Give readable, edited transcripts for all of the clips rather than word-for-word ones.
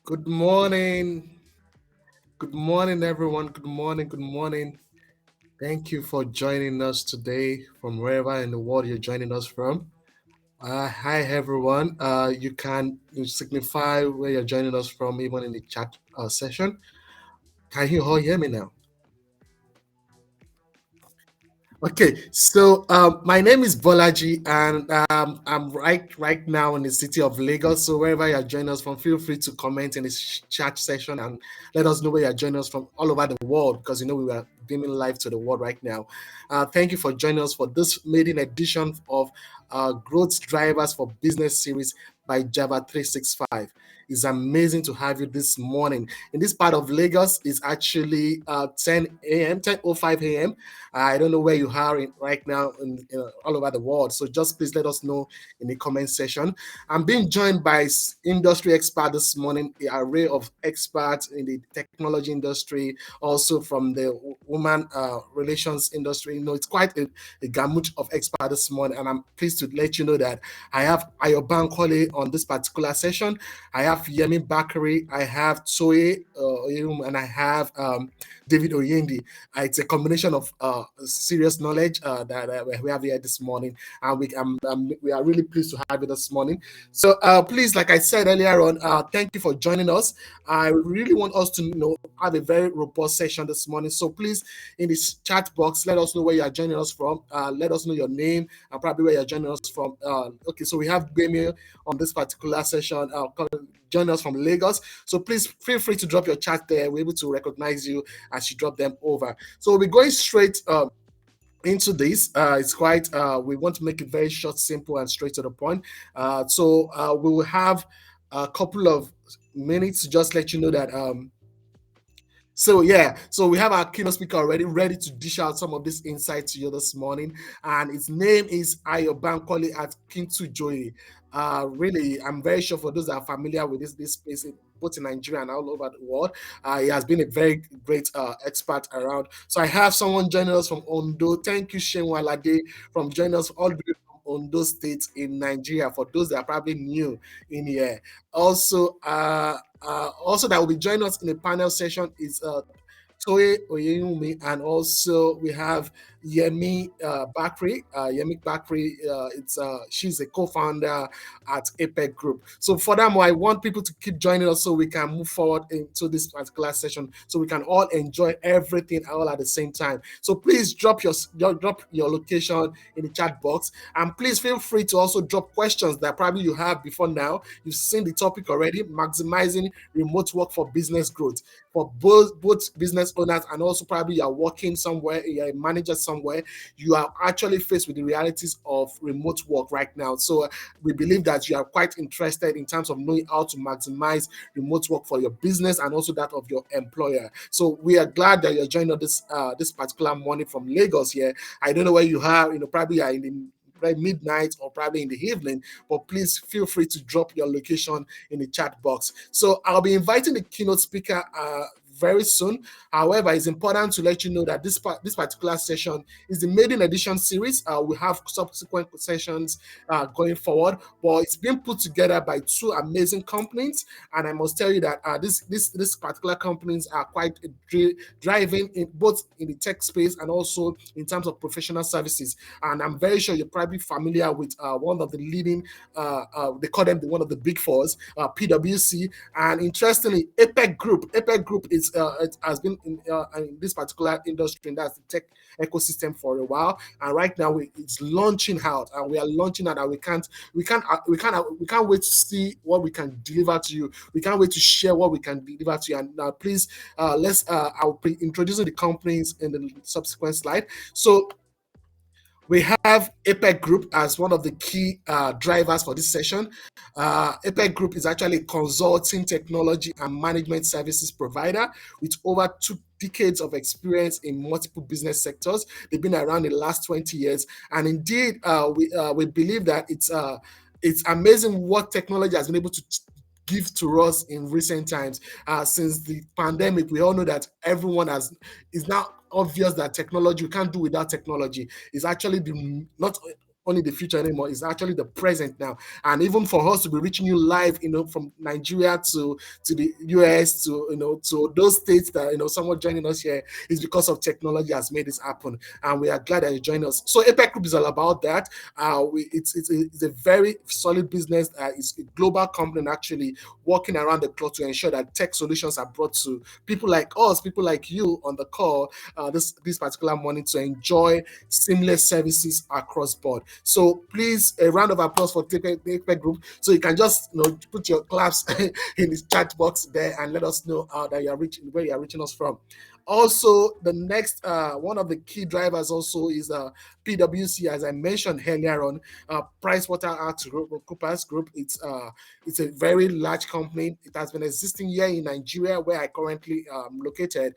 Good morning. Good morning, everyone. Good morning. Good morning. Thank you for joining us today from wherever in the world you're joining us from. Hi, everyone. You can signify where you're joining us from, even in the chat session. Can you all hear me now? Okay, so my name is Bolaji, and I'm right now in the city of Lagos. So wherever you're joining us from, feel free to comment in this chat section and let us know where you're joining us from all over the world, because we are beaming live to the world right now. Thank you for joining us for this maiden edition of Growth Drivers for Business series by Javat 365. It's amazing to have you this morning. In this part of Lagos, it's actually 10 a.m., 10:05 a.m. I don't know where you are right now all over the world. So just please let us know in the comment section. I'm being joined by industry expert this morning, the array of experts in the technology industry, also from the woman relations industry. It's quite a gamut of experts this morning, and I'm pleased to let you know that I have Ayo-Bankole on this particular session. I have Yemi Bakre, I have Toye Oyewunmi, and I have David Oyendi. It's a combination of serious knowledge that we have here this morning, and we are really pleased to have you this morning. So please, like I said earlier on, thank you for joining us. I really want us to have a very robust session this morning. So please, in this chat box, let us know where you are joining us from. Let us know your name and probably where you're joining us from. Okay, so we have Gbemi on this particular session. Join us from Lagos. So please feel free to drop your chat there. We're able to recognize you as you drop them over. So we'll be going straight into this. It's quite, we want to make it very short, simple, and straight to the point. So we will have a couple of minutes to just let you know that. So we have our keynote speaker already ready to dish out some of this insight to you this morning, and his name is Ayo-Bankole Akintujoye. Really, I'm very sure for those that are familiar with this space, both in Nigeria and all over the world, he has been a very great expert around. So I have someone joining us from Ondo. Thank you, Shane Walade, from joining us all the way from Ondo State in Nigeria. For those that are probably new in here, also that will be joining us in the panel session is Toye Oyewunmi, and also we have Yemi Bakre. Yemi Bakre, she's a co-founder at APEC Group. So furthermore, I want people to keep joining us so we can move forward into this particular session, so we can all enjoy everything all at the same time. So please drop your location in the chat box, and please feel free to also drop questions that probably you have before now. You've seen the topic already: maximizing remote work for business growth, for both business owners, and also probably you're working somewhere, you're a manager somewhere, you are actually faced with the realities of remote work right now. So we believe that you are quite interested in terms of knowing how to maximize remote work for your business and also that of your employer. So we are glad that you're joining us this particular morning from Lagos here. I don't know where you are, probably you are in the midnight or probably in the evening, but please feel free to drop your location in the chat box. So I'll be inviting the keynote speaker very soon. However, it's important to let you know that this particular session is the maiden edition series. We have subsequent sessions going forward, but it's been put together by two amazing companies, and I must tell you that this particular companies are quite driving in both in the tech space and also in terms of professional services. And I'm very sure you're probably familiar with one of the leading, they call them one of the big fours, PwC, and interestingly, APEC Group is it has been in this particular industry, and that's the tech ecosystem for a while. And right now, it's launching out, and we are launching out, and we can't wait to see what we can deliver to you. We can't wait to share what we can deliver to you. And please, I'll be introducing the companies in the subsequent slide. So we have APEC Group as one of the key drivers for this session. APEC Group is actually a consulting, technology, and management services provider with over 2 decades of experience in multiple business sectors. They've been around the last 20 years. And indeed, we believe that it's amazing what technology has been able to give to us in recent times. Since the pandemic, we all know that everyone is now obvious that technology, we can't do without technology. It's actually not only the future anymore. It's actually the present now. And even for us to be reaching you live, from Nigeria to the US, to to those states that someone joining us here, is because of technology has made this happen. And we are glad that you joined us. So APEC Group is all about that. It's a very solid business. It's a global company actually working around the clock to ensure that tech solutions are brought to people like us, people like you on the call this particular morning to enjoy seamless services across board. So please, a round of applause for the APEC Group. So you can just put your claps in the chat box there and let us know that you are reaching where you are reaching us from. Also, the next one of the key drivers also is PwC, as I mentioned earlier on. PricewaterhouseCoopers Group. It's a very large company. It has been existing here in Nigeria, where I currently located,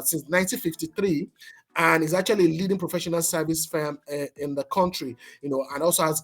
since 1953, and is actually a leading professional service firm in the country. And also has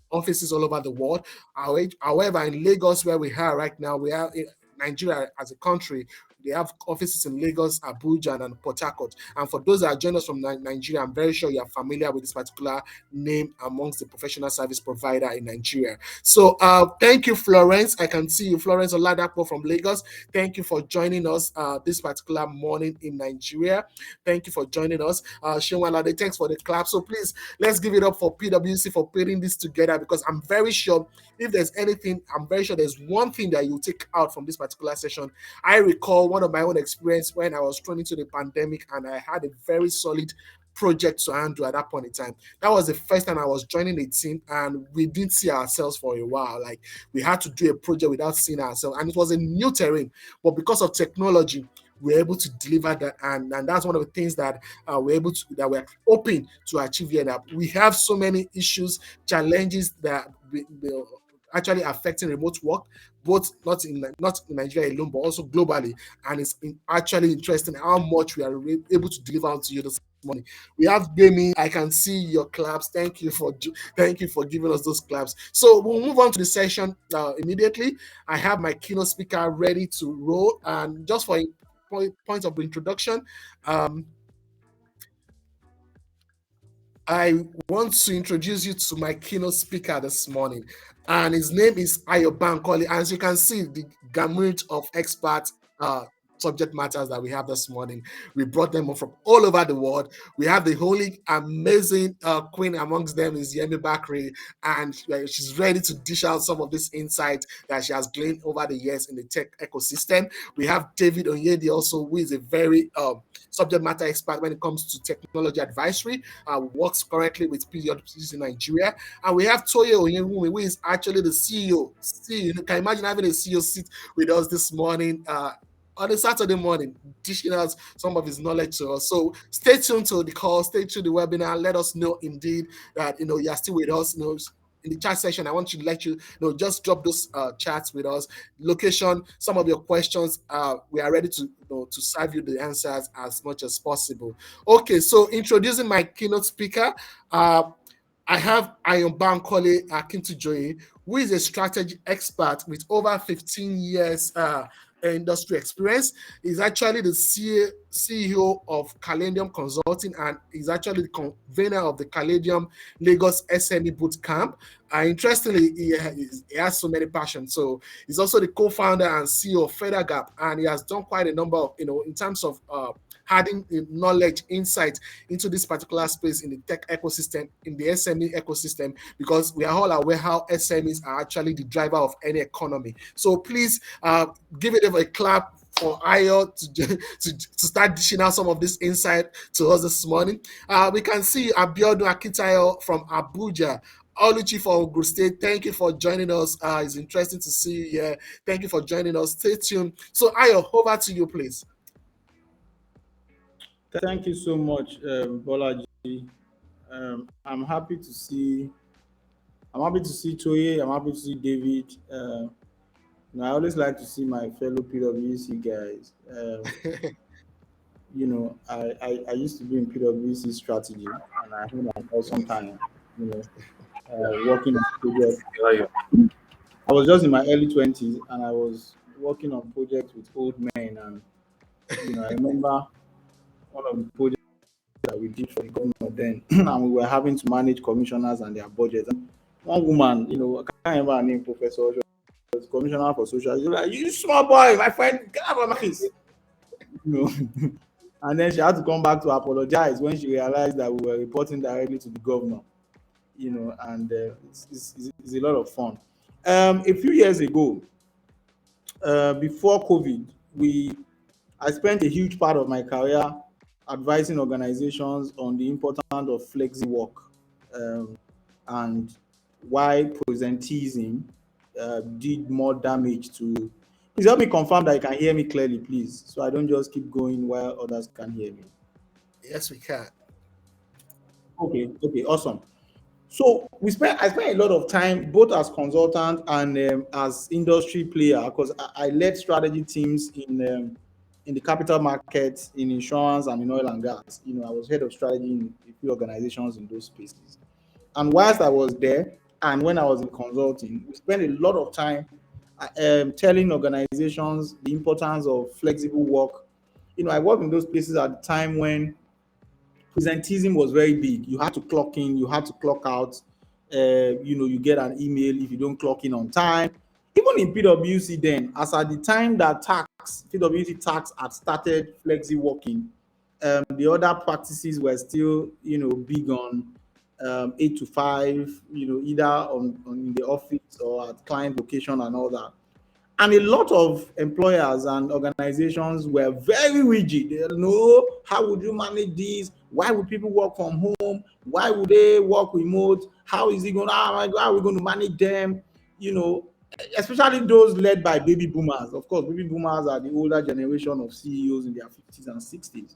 offices all over the world. However, in Lagos, where we are right now, we are in Nigeria as a country. They have offices in Lagos, Abuja, and Port Harcourt. And for those that are joining us from Nigeria, I'm very sure you are familiar with this particular name amongst the professional service provider in Nigeria. So thank you, Florence. I can see you, Florence Oladapo from Lagos. Thank you for joining us this particular morning in Nigeria. Thank you for joining us. Shewalade, thanks for the clap. So please, let's give it up for PwC for putting this together, because I'm very sure if there's anything, I'm very sure there's one thing that you take out from this particular session. I recall one of my own experience when I was thrown into the pandemic and I had a very solid project to handle at that point in time. That was the first time I was joining a team and we didn't see ourselves for a while. Like, we had to do a project without seeing ourselves, and it was a new terrain. But because of technology, we're able to deliver that, and that's one of the things that we're hoping to achieve here. Now we have so many issues, challenges that we actually affecting remote work, both not in Nigeria alone, but also globally. And it's actually interesting how much we are able to deliver to you this morning. We have Demi. I can see your claps. Thank you for giving us those claps. So we'll move on to the session immediately. I have my keynote speaker ready to roll, and just for point of introduction, I want to introduce you to my keynote speaker this morning, and his name is Ayo-Bankole. As you can see, the gamut of expert subject matters that we have this morning, we brought them from all over the world. We have the holy, amazing queen amongst them is Yemi Bakre, and she's ready to dish out some of this insight that she has gleaned over the years in the tech ecosystem. We have David Oyendi also, who is a very subject matter expert when it comes to technology advisory. Works currently with PwC in Nigeria. And we have Toye Oyewunmi, who is actually the CEO. You can imagine having a CEO sit with us this morning on a Saturday morning, dishing out some of his knowledge to us. So stay tuned to the call, stay tuned to the webinar. Let us know indeed that you're still with us. In the chat session, I want to let you know, just drop those chats with us. Location, some of your questions, we are ready to to serve you the answers as much as possible. Okay, so introducing my keynote speaker, I have Ayo-Bankole Akintujoye, who is a strategy expert with over 15 years industry experience. He's actually the CEO of Calendum Consulting, and he's actually the convener of the Calendum Lagos SME Bootcamp. Interestingly, he has so many passions. So he's also the co-founder and CEO of Feather Gap, and he has done quite a number of, in terms of adding knowledge, insight into this particular space in the tech ecosystem, in the SME ecosystem, because we are all aware how SMEs are actually the driver of any economy. So please give it a clap for Ayo to start dishing out some of this insight to us this morning. We can see Abiodun Akintayo from Abuja. Oluchi from Ogun State, thank you for joining us. It's interesting to see you here. Thank you for joining us. Stay tuned. So Ayo, over to you, please. Thank you so much, Bolaji. I'm happy to see. I'm happy to see Toye. I'm happy to see David. I always like to see my fellow PwC guys. I used to be in PwC strategy, and I had an awesome time. Working on projects. I was just in my early 20s, and I was working on projects with old men. And I remember one of the projects we did for the governor then, and we were having to manage commissioners and their budgets. And one woman, I can't remember her name, Professor, she was commissioner for social. She was like, "You small boy, my friend, get out of my face," you know. And then she had to come back to apologize when she realized that we were reporting directly to the governor, and it's a lot of fun. A few years ago, before COVID, I spent a huge part of my career advising organizations on the importance of flexi work, and why presenteeism did more damage to. Please help me confirm that you can hear me clearly, please, so I don't just keep going while others can hear me. Yes, we can. Okay, okay, awesome. So I spent a lot of time both as consultant and as industry player, because I led strategy teams in the capital markets, in insurance, and in oil and gas. I was head of strategy in a few organizations in those spaces. And whilst I was there, and when I was in consulting, we spent a lot of time telling organizations the importance of flexible work. I worked in those places at the time when presenteeism was very big. You had to clock in, you had to clock out. You get an email if you don't clock in on time. Even in PwC then, as at the time that PwC tax had started flexi working, the other practices were still, big on 8 to 5, either on in the office or at client location and all that. And a lot of employers and organizations were very rigid. They know, how would you manage this? Why would people work from home? Why would they work remote? How is it going? How are we going to manage them? You know, Especially those led by baby boomers. Of course, baby boomers are the older generation of CEOs in their 50s and 60s.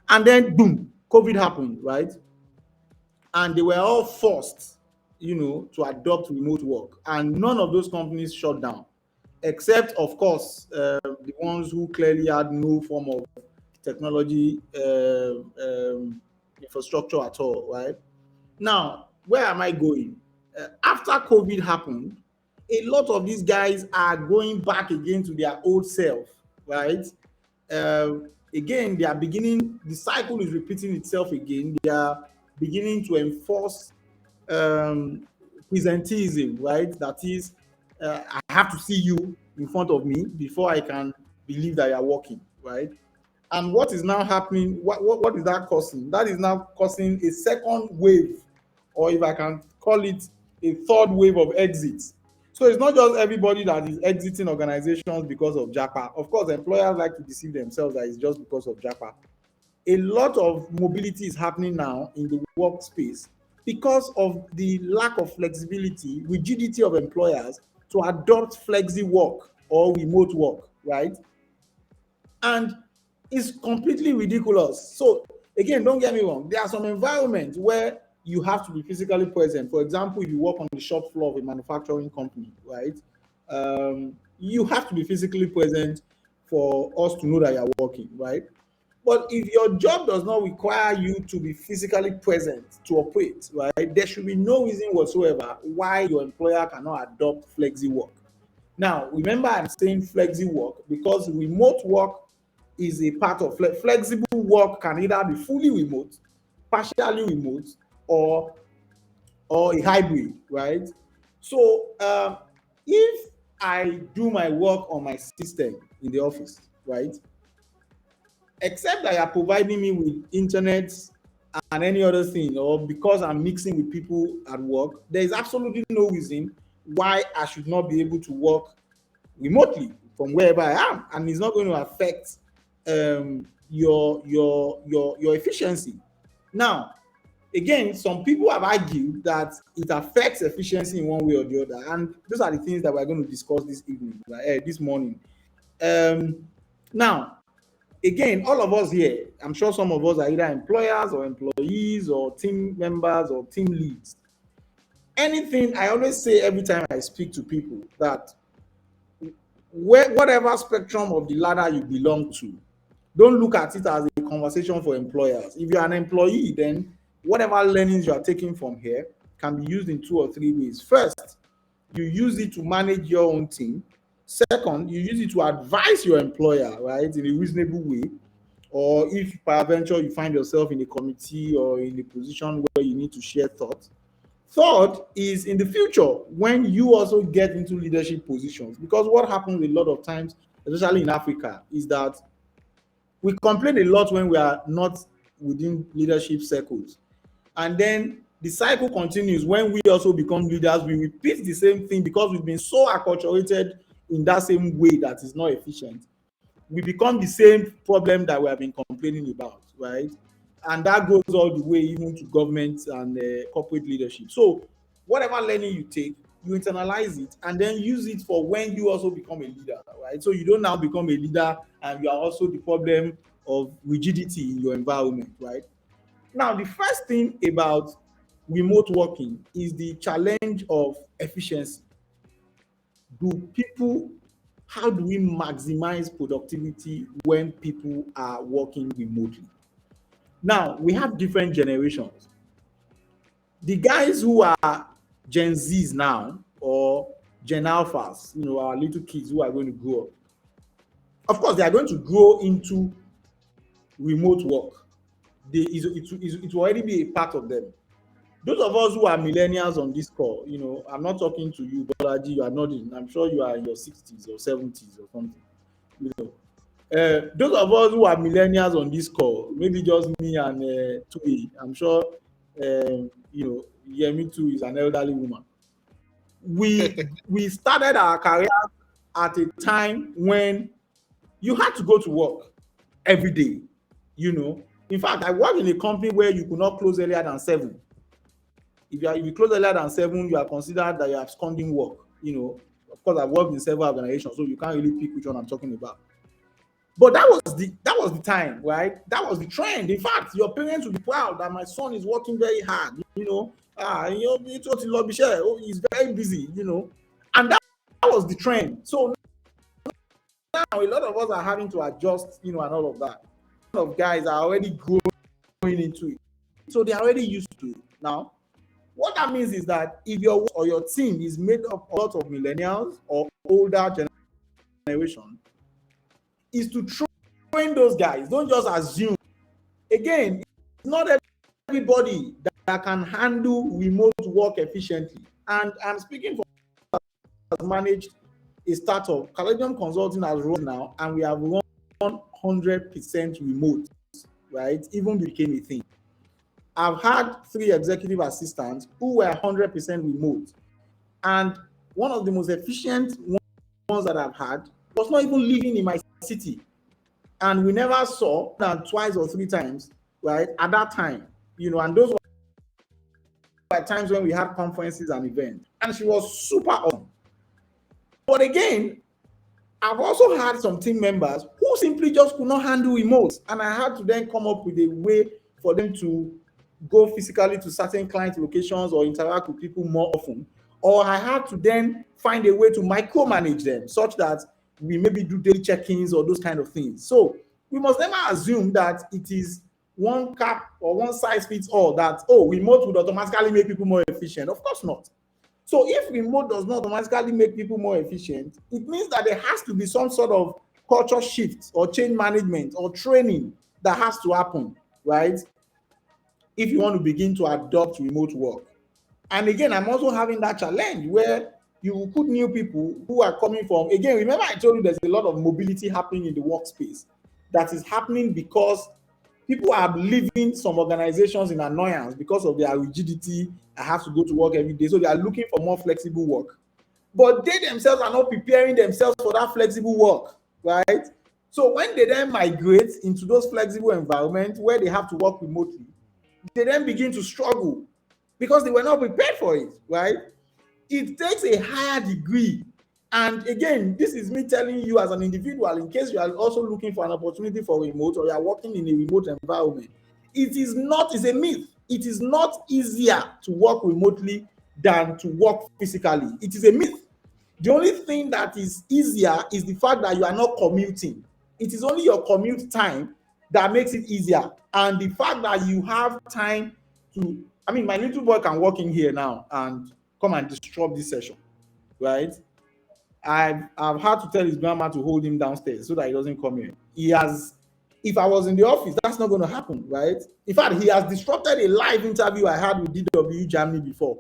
And then boom, COVID happened, right? And they were all forced, to adopt remote work. And none of those companies shut down, except, of course, the ones who clearly had no form of technology infrastructure at all, right? Now, where am I going? After COVID happened, a lot of these guys are going back again to their old self, right? uh, Again, they are beginning, the cycle is repeating itself again. They are beginning to enforce um, presenteeism, right? That is, I have to see you in front of me before I can believe that you are working, right? And what is now happening? What is that causing? That is now causing a second wave, or if I can call it a third wave of exits. So it's not just everybody that is exiting organizations because of Japa. Of course, employers like to deceive themselves that it's just because of Japa. A lot of mobility is happening now in the workspace because of the lack of flexibility, rigidity of employers to adopt flexi work or remote work, right? And it's completely ridiculous. So again, don't get me wrong. There are some environments where you have to be physically present. For example, if you work on the shop floor of a manufacturing company, right? You have to be physically present for us to know that you're working, right? But if your job does not require you to be physically present to operate, right, there should be no reason whatsoever why your employer cannot adopt flexi work. Now, remember, I'm saying flexi work because remote work is a part of flexible work can either be fully remote, partially remote, or a hybrid, right? So if I do my work on my system in the office, right, except that you are providing me with internet and any other thing, or because I'm mixing with people at work, there is absolutely no reason why I should not be able to work remotely from wherever I am, and it's not going to affect your efficiency. Now, again, some people have argued that it affects efficiency in one way or the other, and those are the things that we're going to discuss this evening, this morning. Now, again, all of us here, I'm sure some of us are either employers or employees or team members or team leads. Anything, I always say every time I speak to people that whatever spectrum of the ladder you belong to, don't look at it as a conversation for employers. If you're an employee, then whatever learnings you are taking from here can be used in 2 or 3 ways. First, you use it to manage your own team. Second, you use it to advise your employer, right, in a reasonable way. or if peradventure you find yourself in a committee or in a position where you need to share thoughts. Third is in the future when you also get into leadership positions, because what happens a lot of times, especially in Africa, is that we complain a lot when we are not within leadership circles. And then the cycle continues when we also become leaders. We repeat the same thing because we've been so acculturated in that same way that is not efficient. We become the same problem that we have been complaining about, right? And that goes all the way even to government and corporate leadership. So, whatever learning you take, you internalize it and then use it for when you also become a leader, right? So, you don't now become a leader and you are also the problem of rigidity in your environment, right? Now, the first thing about remote working is the challenge of efficiency. Do people, how do we maximize productivity when people are working remotely? Now, we have different generations. The guys who are Gen Zs now, or Gen Alphas, our little kids who are going to grow up, of course, they are going to grow into remote work. It will already be a part of them. Those of us who are millennials on this call, I'm not talking to you, Bolaji, you are nodding. I'm sure you are in your 60s or 70s or something. You know, those of us who are millennials on this call, maybe just me and Toye, I'm sure, Yemi too is an elderly woman. We started our career at a time when you had to go to work every day. In fact, I worked in a company where you could not close earlier than 7. If you close earlier than 7, you are considered that you are absconding work. Of course, I've worked in several organizations, so you can't really pick which one I'm talking about. But that was the time, right? That was the trend. In fact, your parents will be proud that my son is working very hard. He's very busy. And that was the trend. So now a lot of us are having to adjust, and all of that. A lot of guys are already growing into it, so they're already used to it. Now, what that means is that if your team is made up of a lot of millennials or older generation, is to train those guys. Don't just assume. Again, it's not everybody that can handle remote work efficiently. And I'm speaking for managed a startup. Caladium Consulting has run now, and we have run 100% remote, right? Even became a thing. I've had 3 executive assistants who were 100% remote. And one of the most efficient ones that I've had was not even living in my city. And we never saw than twice or 3 times, right, at that time. And those were times when we had conferences and events. And she was super awesome. But again, I've also had some team members who simply just could not handle remote. And I had to then come up with a way for them to go physically to certain client locations or interact with people more often. Or I had to then find a way to micromanage them such that we maybe do daily check-ins or those kind of things. So we must never assume that it is one cap or one size fits all, that, remote would automatically make people more efficient. Of course not. So if remote does not automatically make people more efficient, it means that there has to be some sort of culture shift or change management or training that has to happen, right? If you want to begin to adopt remote work. And again, I'm also having that challenge where you put new people who are coming from, again, remember I told you there's a lot of mobility happening in the workspace. That is happening because people are leaving some organizations in annoyance because of their rigidity. I have to go to work every day. So they are looking for more flexible work. But they themselves are not preparing themselves for that flexible work, right? So when they then migrate into those flexible environments where they have to work remotely, they then begin to struggle because they were not prepared for it, right? It takes a higher degree. And again, this is me telling you as an individual, in case you are also looking for an opportunity for remote or you are working in a remote environment, it's a myth. It is not easier to work remotely than to work physically. It is a myth. The only thing that is easier is the fact that you are not commuting. It is only your commute time that makes it easier. And the fact that you have time to, my little boy can walk in here now and come and disrupt this session, right? I've had to tell his grandma to hold him downstairs so that he doesn't come here. If I was in the office, that's not going to happen, right? In fact, he has disrupted a live interview I had with DW Germany before.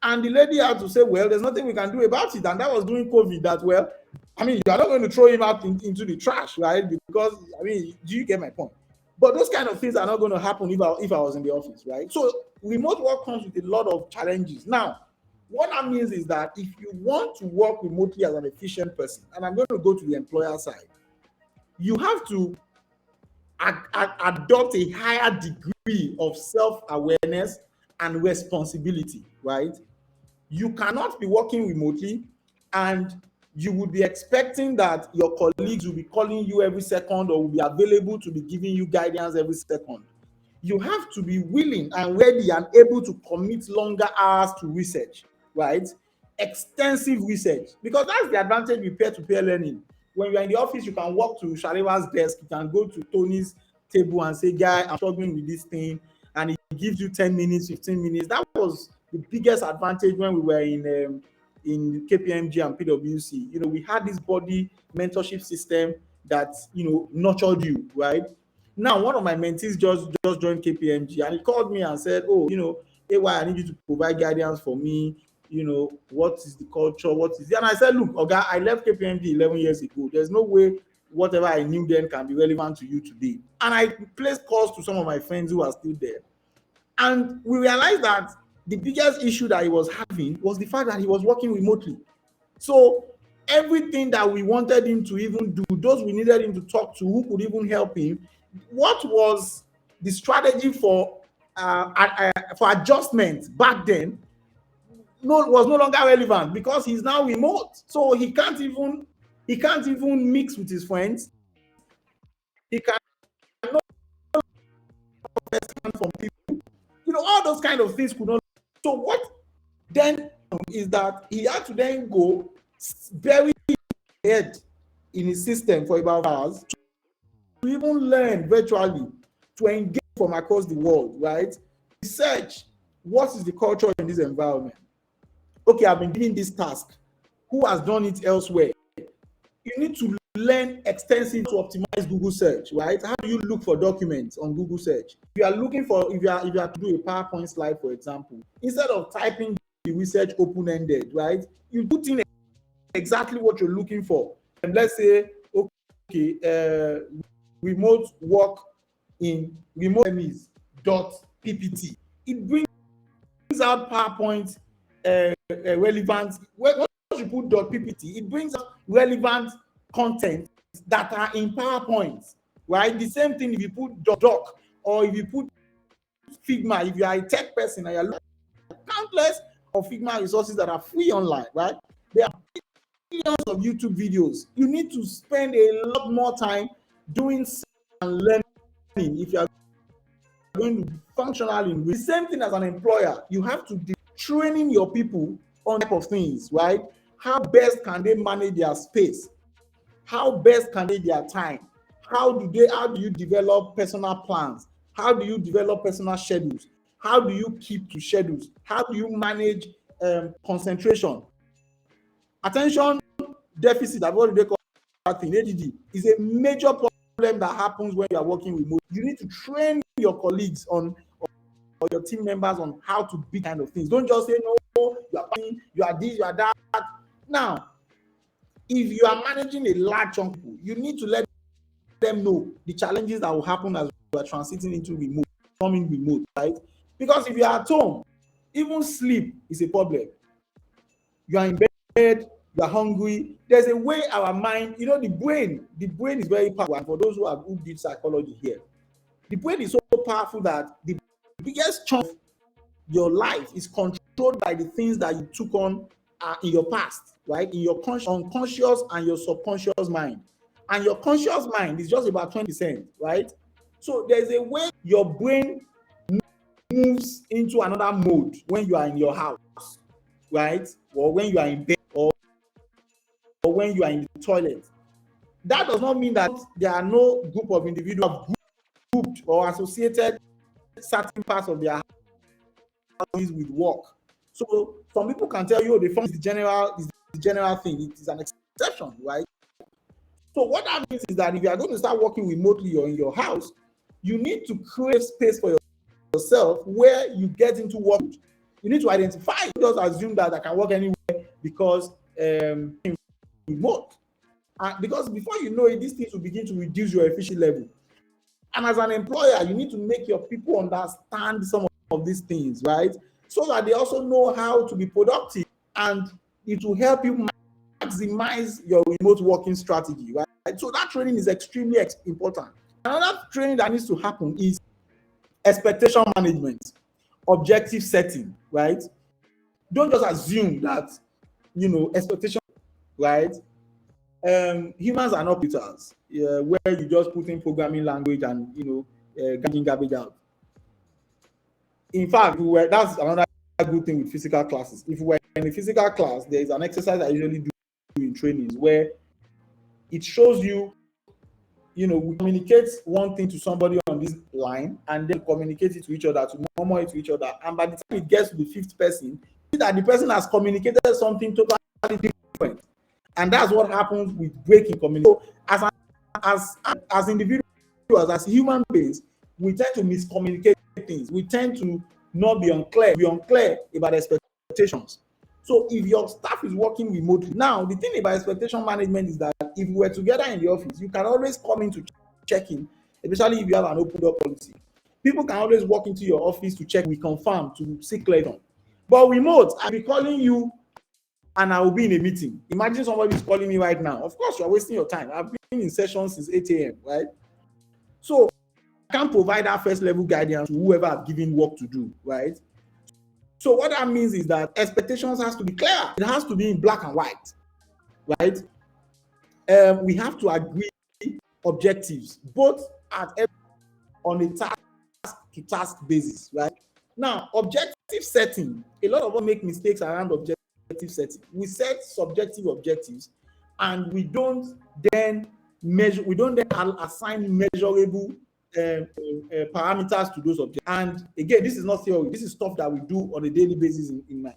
And the lady had to say, well, there's nothing we can do about it. And that was during COVID that, well, I mean, you are not going to throw him out into the trash, right? Because, I mean, do you get my point? But those kind of things are not going to happen if I was in the office, right? So remote work comes with a lot of challenges. Now, what that means is that if you want to work remotely as an efficient person, and I'm going to go to the employer side, you have to adopt a higher degree of self-awareness and responsibility, right? You cannot be working remotely and you would be expecting that your colleagues will be calling you every second or will be available to be giving you guidance every second. You have to be willing and ready and able to commit longer hours to research, right? Extensive research, because that's the advantage with peer-to-peer learning. When you're in the office, you can walk to Shalewa's desk, you can go to Tony's table and say, guy, I'm struggling with this thing, and he gives you 10 minutes, 15 minutes. That was the biggest advantage when we were in KPMG and PwC. You know, we had this body mentorship system that, you know, nurtured you, right? Now, one of my mentees just joined KPMG and he called me and said, oh, you know, AY, I need you to provide guidance for me. You know, what is the culture? What is it? And I said, look, Oga, I left KPMG 11 years ago. There's no way whatever I knew then can be relevant to you today. And I placed calls to some of my friends who are still there. And we realized that the biggest issue that he was having was the fact that he was working remotely. So everything that we wanted him to even do, those we needed him to talk to, who could even help him, what was the strategy for adjustment back then was no longer relevant because he's now remote. So he can't even mix with his friends. He cannot understand from people. You know, all those kind of things could not. So what then is that he had to then go bury his head in his system for about hours to even learn virtually, to engage from across the world, right? Research what is the culture in this environment. Okay, I've been doing this task. Who has done it elsewhere? You need to learn extensively to optimize Google search, right? How do you look for documents on Google search? If you are looking for, if you are to do a PowerPoint slide, for example, instead of typing the research open-ended, right? You put in exactly what you're looking for. And let's say, okay, remote work in remote ppt. It brings out PowerPoint relevant. Once you put .ppt, it brings out relevant content that are in PowerPoint, right? The same thing if you put doc or if you put Figma. If you are a tech person and you're looking at countless of Figma resources that are free online, right? There are millions of YouTube videos. You need to spend a lot more time doing and learning if you are going to be functional in the same thing as an employer. You have to be training your people on type of things, right? How best can they manage their space? How best can they their time? How do you develop personal plans? How do you develop personal schedules? How do you keep to schedules? How do you manage concentration? Attention deficit, I've already called that thing, ADD, is a major problem that happens when you are working remote. You need to train your colleagues on or your team members on how to be kind of things. Don't just say, no, you are this, you are that. Now, if you are managing a large chunk of people, you need to let them know the challenges that will happen as you are transiting into remote, becoming remote, right? Because if you are at home, even sleep is a problem. You are in bed, you are hungry. There's a way our mind, you know, the brain is very powerful. And for those who did psychology here, the brain is so powerful that the biggest chunk of your life is controlled by the things that you took on in your past, right? In your unconscious and your subconscious mind. And your conscious mind is just about 20%, right? So there's a way your brain moves into another mode when you are in your house, right? Or when you are in bed or when you are in the toilet. That does not mean that there are no group of individuals grouped or associated certain parts of their house with work. So some people can tell you, oh, the phone is the general thing. It is an exception, right? So what that means is that if you are going to start working remotely or in your house, you need to create space for yourself where you get into work. You need to identify. Just assume that I can work anywhere because remote. Because before you know it, these things will begin to reduce your efficiency level. And as an employer, you need to make your people understand some of these things, right? So that they also know how to be productive, and it will help you maximize your remote working strategy, right? So that training is extremely important. Another training that needs to happen is expectation management, objective setting, right? Don't just assume that, expectation, right? Humans are not computers, where you just put in programming language and garbage out. In fact, that's another good thing with physical classes. If we were in a physical class, there is an exercise I usually do in trainings where it shows you, we communicate one thing to somebody on this line and then communicate it to each other, to murmur it to each other. And by the time it gets to the fifth person, see that the person has communicated something totally different. And that's what happens with breaking communication. So as individuals, as human beings, we tend to miscommunicate things. We tend to not be unclear about expectations. So if your staff is working remotely, now the thing about expectation management is that if we're together in the office, you can always come in to check in, especially if you have an open door policy. People can always walk into your office to check, we confirm, to seek clarity. But remote, I'll be calling you and I will be in a meeting. Imagine somebody is calling me right now. Of course, you're wasting your time. I've been in sessions since 8 a.m., right? So I can't provide that first level guidance to whoever I've given work to do, right? So what that means is that expectations has to be clear. It has to be in black and white, right? We have to agree objectives, both on a task-to-task basis, right? Now, objective setting, a lot of us make mistakes around objective setting. We set subjective objectives, and we don't then assign measurable parameters to those objectives. And again, this is not theory. This is stuff that we do on a daily basis in my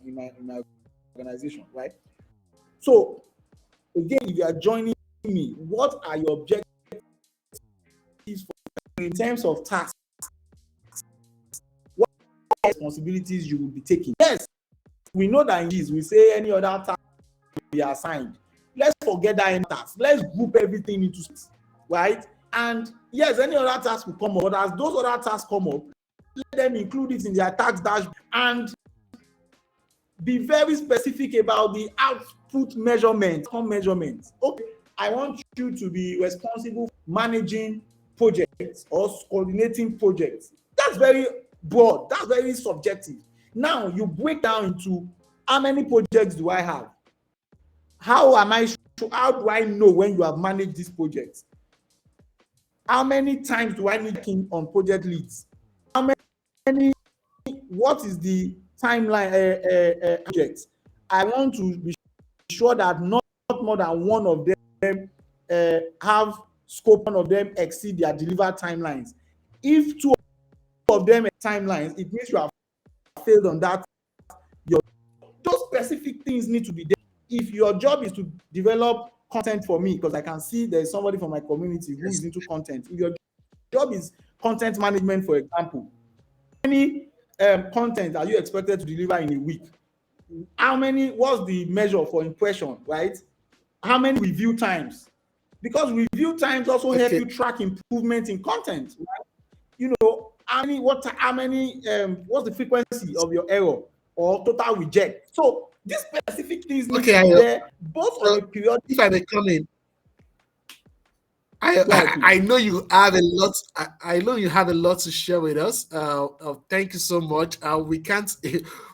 organization, right? So again, if you are joining me, what are your objectives in terms of tasks? What responsibilities you will be taking? Yes, we know that in this, we say any other task will be assigned. Let's forget that task. Let's group everything into, right? And yes, any other task will come up, but as those other tasks come up, let them include it in their task dashboard and be very specific about the output measurement. Okay, I want you to be responsible for managing projects or coordinating projects. That's very broad. That's very subjective. Now you break down into how many projects do I have? How do I know when you have managed this project? How many times do I need on project leads? What is the timeline projects? I want to be sure that not more than one of them have scope, one of them exceed their delivered timelines. If two of them timelines, it means you have failed on that. Those specific things need to be there. If your job is to develop content for me, because I can see there's somebody from my community who is into content. If your job is content management, for example, how many content are you expected to deliver in a week? What's the measure for impression, right? How many review times? Because review times also help you track improvement in content, right? What's the frequency of your error or total reject? So these specific things need to be there, both on a period. If I may come in, I know you have a lot. I know you have a lot to share with us. Thank you so much. We can't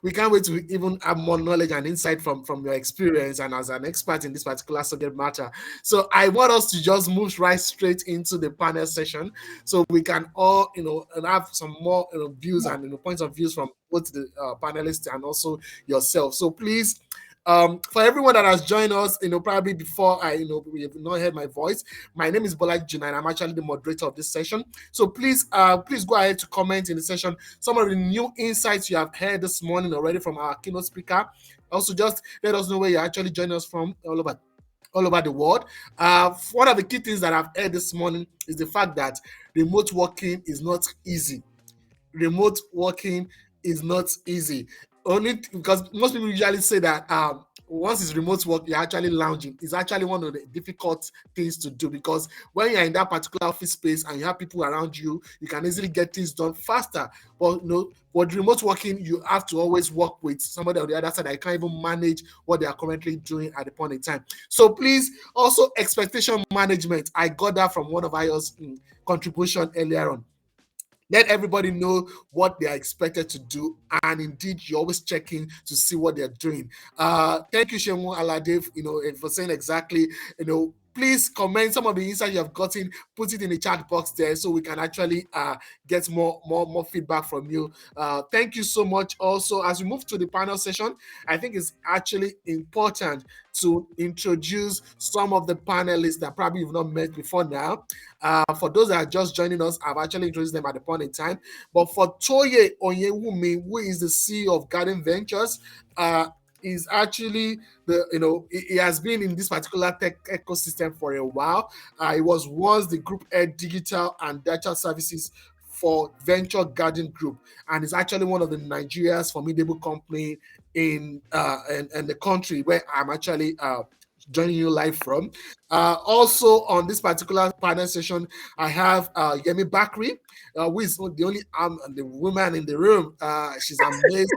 wait to even have more knowledge and insight from your experience and as an expert in this particular subject matter. So I want us to just move right straight into the panel session, so we can all have some more views and points of views from both the panelists and also yourself. So please. For everyone that has joined us, probably before we have not heard my voice, my name is Bolaji Juna, and I'm actually the moderator of this session. So please go ahead to comment in the session some of the new insights you have heard this morning already from our keynote speaker. Also, just let us know where you're actually joining us from all over all over the world. One of the key things that I've heard this morning is the fact that remote working is not easy. Remote working is not easy. Only because most people usually say that once it's remote work, you're actually lounging. It's actually one of the difficult things to do, because when you're in that particular office space and you have people around you, you can easily get things done faster. But with remote working, you have to always work with somebody on the other side that can't even manage what they are currently doing at the point in time. So please, also expectation management. I got that from one of Ayo's contribution earlier on. Let everybody know what they are expected to do, and indeed you're always checking to see what they're doing. Thank you, Shemu Aladev, for saying exactly. Please comment some of the insights you have gotten, put it in the chat box there, so we can actually get more feedback from you. Thank you so much. Also, as we move to the panel session, I think it's actually important to introduce some of the panelists that probably you've not met before now. For those that are just joining us, I've actually introduced them at the point in time. But for Toye Oyewunmi, who is the CEO of Garden Ventures, is actually he has been in this particular tech ecosystem for a while. He was once the group head digital and data services for Venture Garden Group, and is actually one of the Nigeria's formidable company in the country where I'm actually joining you live from. Also on this particular panel session, I have Yemi Bakre, who is the only the woman in the room. She's amazing.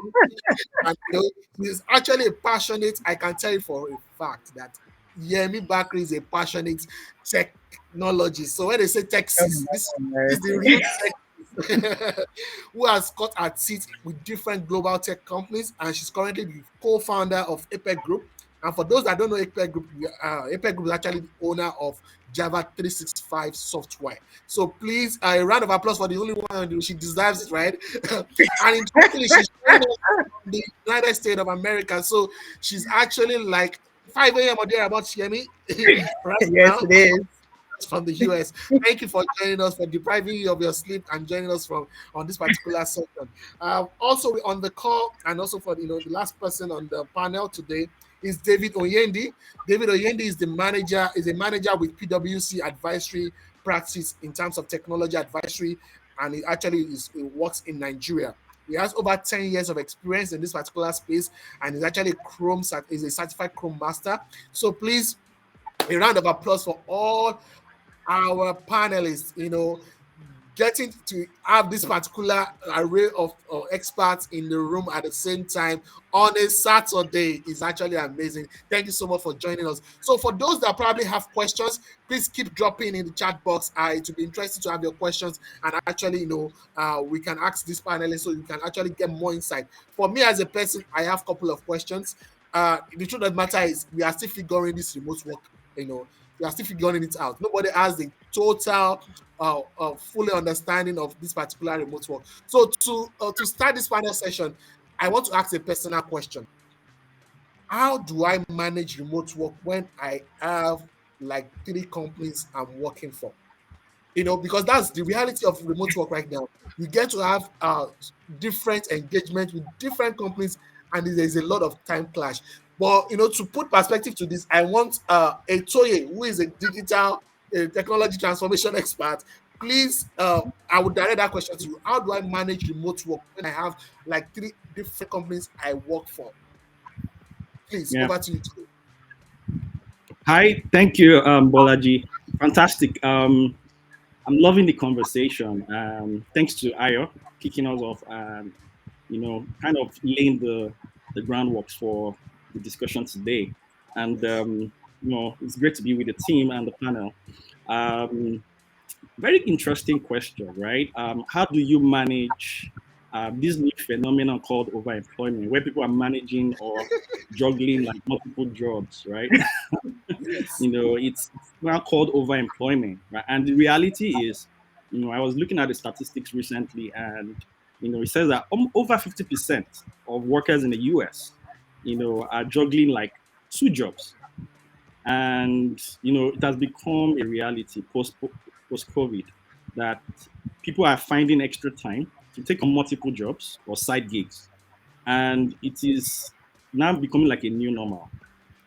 And she's actually a passionate, I can tell you for a fact that Yemi Bakre is a passionate technologist. So when they say Texas, this is the real tech who has got her teeth with different global tech companies, and she's currently the co-founder of Apex Group. And for those that don't know Apex Group, Apex Group is actually the owner of Javat 365 software. So please, a round of applause for the only one. She deserves it, right? And interestingly, she's from the United States of America. So she's actually like 5 a.m. or thereabouts, Yemi, right Yes, now it is. from the US. Thank you for joining us, for depriving you of your sleep and joining us from on this particular session. Also on the call, and also for the last person on the panel today is David Oyendi. David Oyendi is a manager with PwC advisory practice in terms of technology advisory, and he works in Nigeria. He has over 10 years of experience in this particular space, and is actually is a certified Chrome master. So please, a round of applause for all our panelists, getting to have this particular array of experts in the room at the same time on a Saturday is actually amazing. Thank you so much for joining us. So for those that probably have questions, please keep dropping in the chat box. It will be interesting to have your questions, and actually, we can ask this panelist so you can actually get more insight. For me as a person, I have a couple of questions. The truth of the matter is we are still figuring this remote work, we are still figuring it out. Nobody has the total fully understanding of this particular remote work. So to start this panel session, I want to ask a personal question. How do I manage remote work when I have like 3 companies I'm working for? Because that's the reality of remote work right now. You get to have different engagement with different companies, and there's a lot of time clash. But to put perspective to this, I want a Toye, who is a digital technology transformation expert. Please, I would direct that question to you. How do I manage remote work when I have like 3 different companies I work for? Please, Yeah. over to you, Toye. Hi, thank you, Bolaji. Fantastic. I'm loving the conversation. Thanks to Ayo kicking us off, kind of laying the groundwork for the discussion today. And it's great to be with the team and the panel. Very interesting question, right? How do you manage this new phenomenon called overemployment, where people are managing or juggling like multiple jobs, right? Yes. It's now called overemployment, right? And the reality is, I was looking at the statistics recently, and it says that over 50% of workers in the US, are juggling like 2 jobs, and it has become a reality post COVID that people are finding extra time to take on multiple jobs or side gigs, and it is now becoming like a new normal.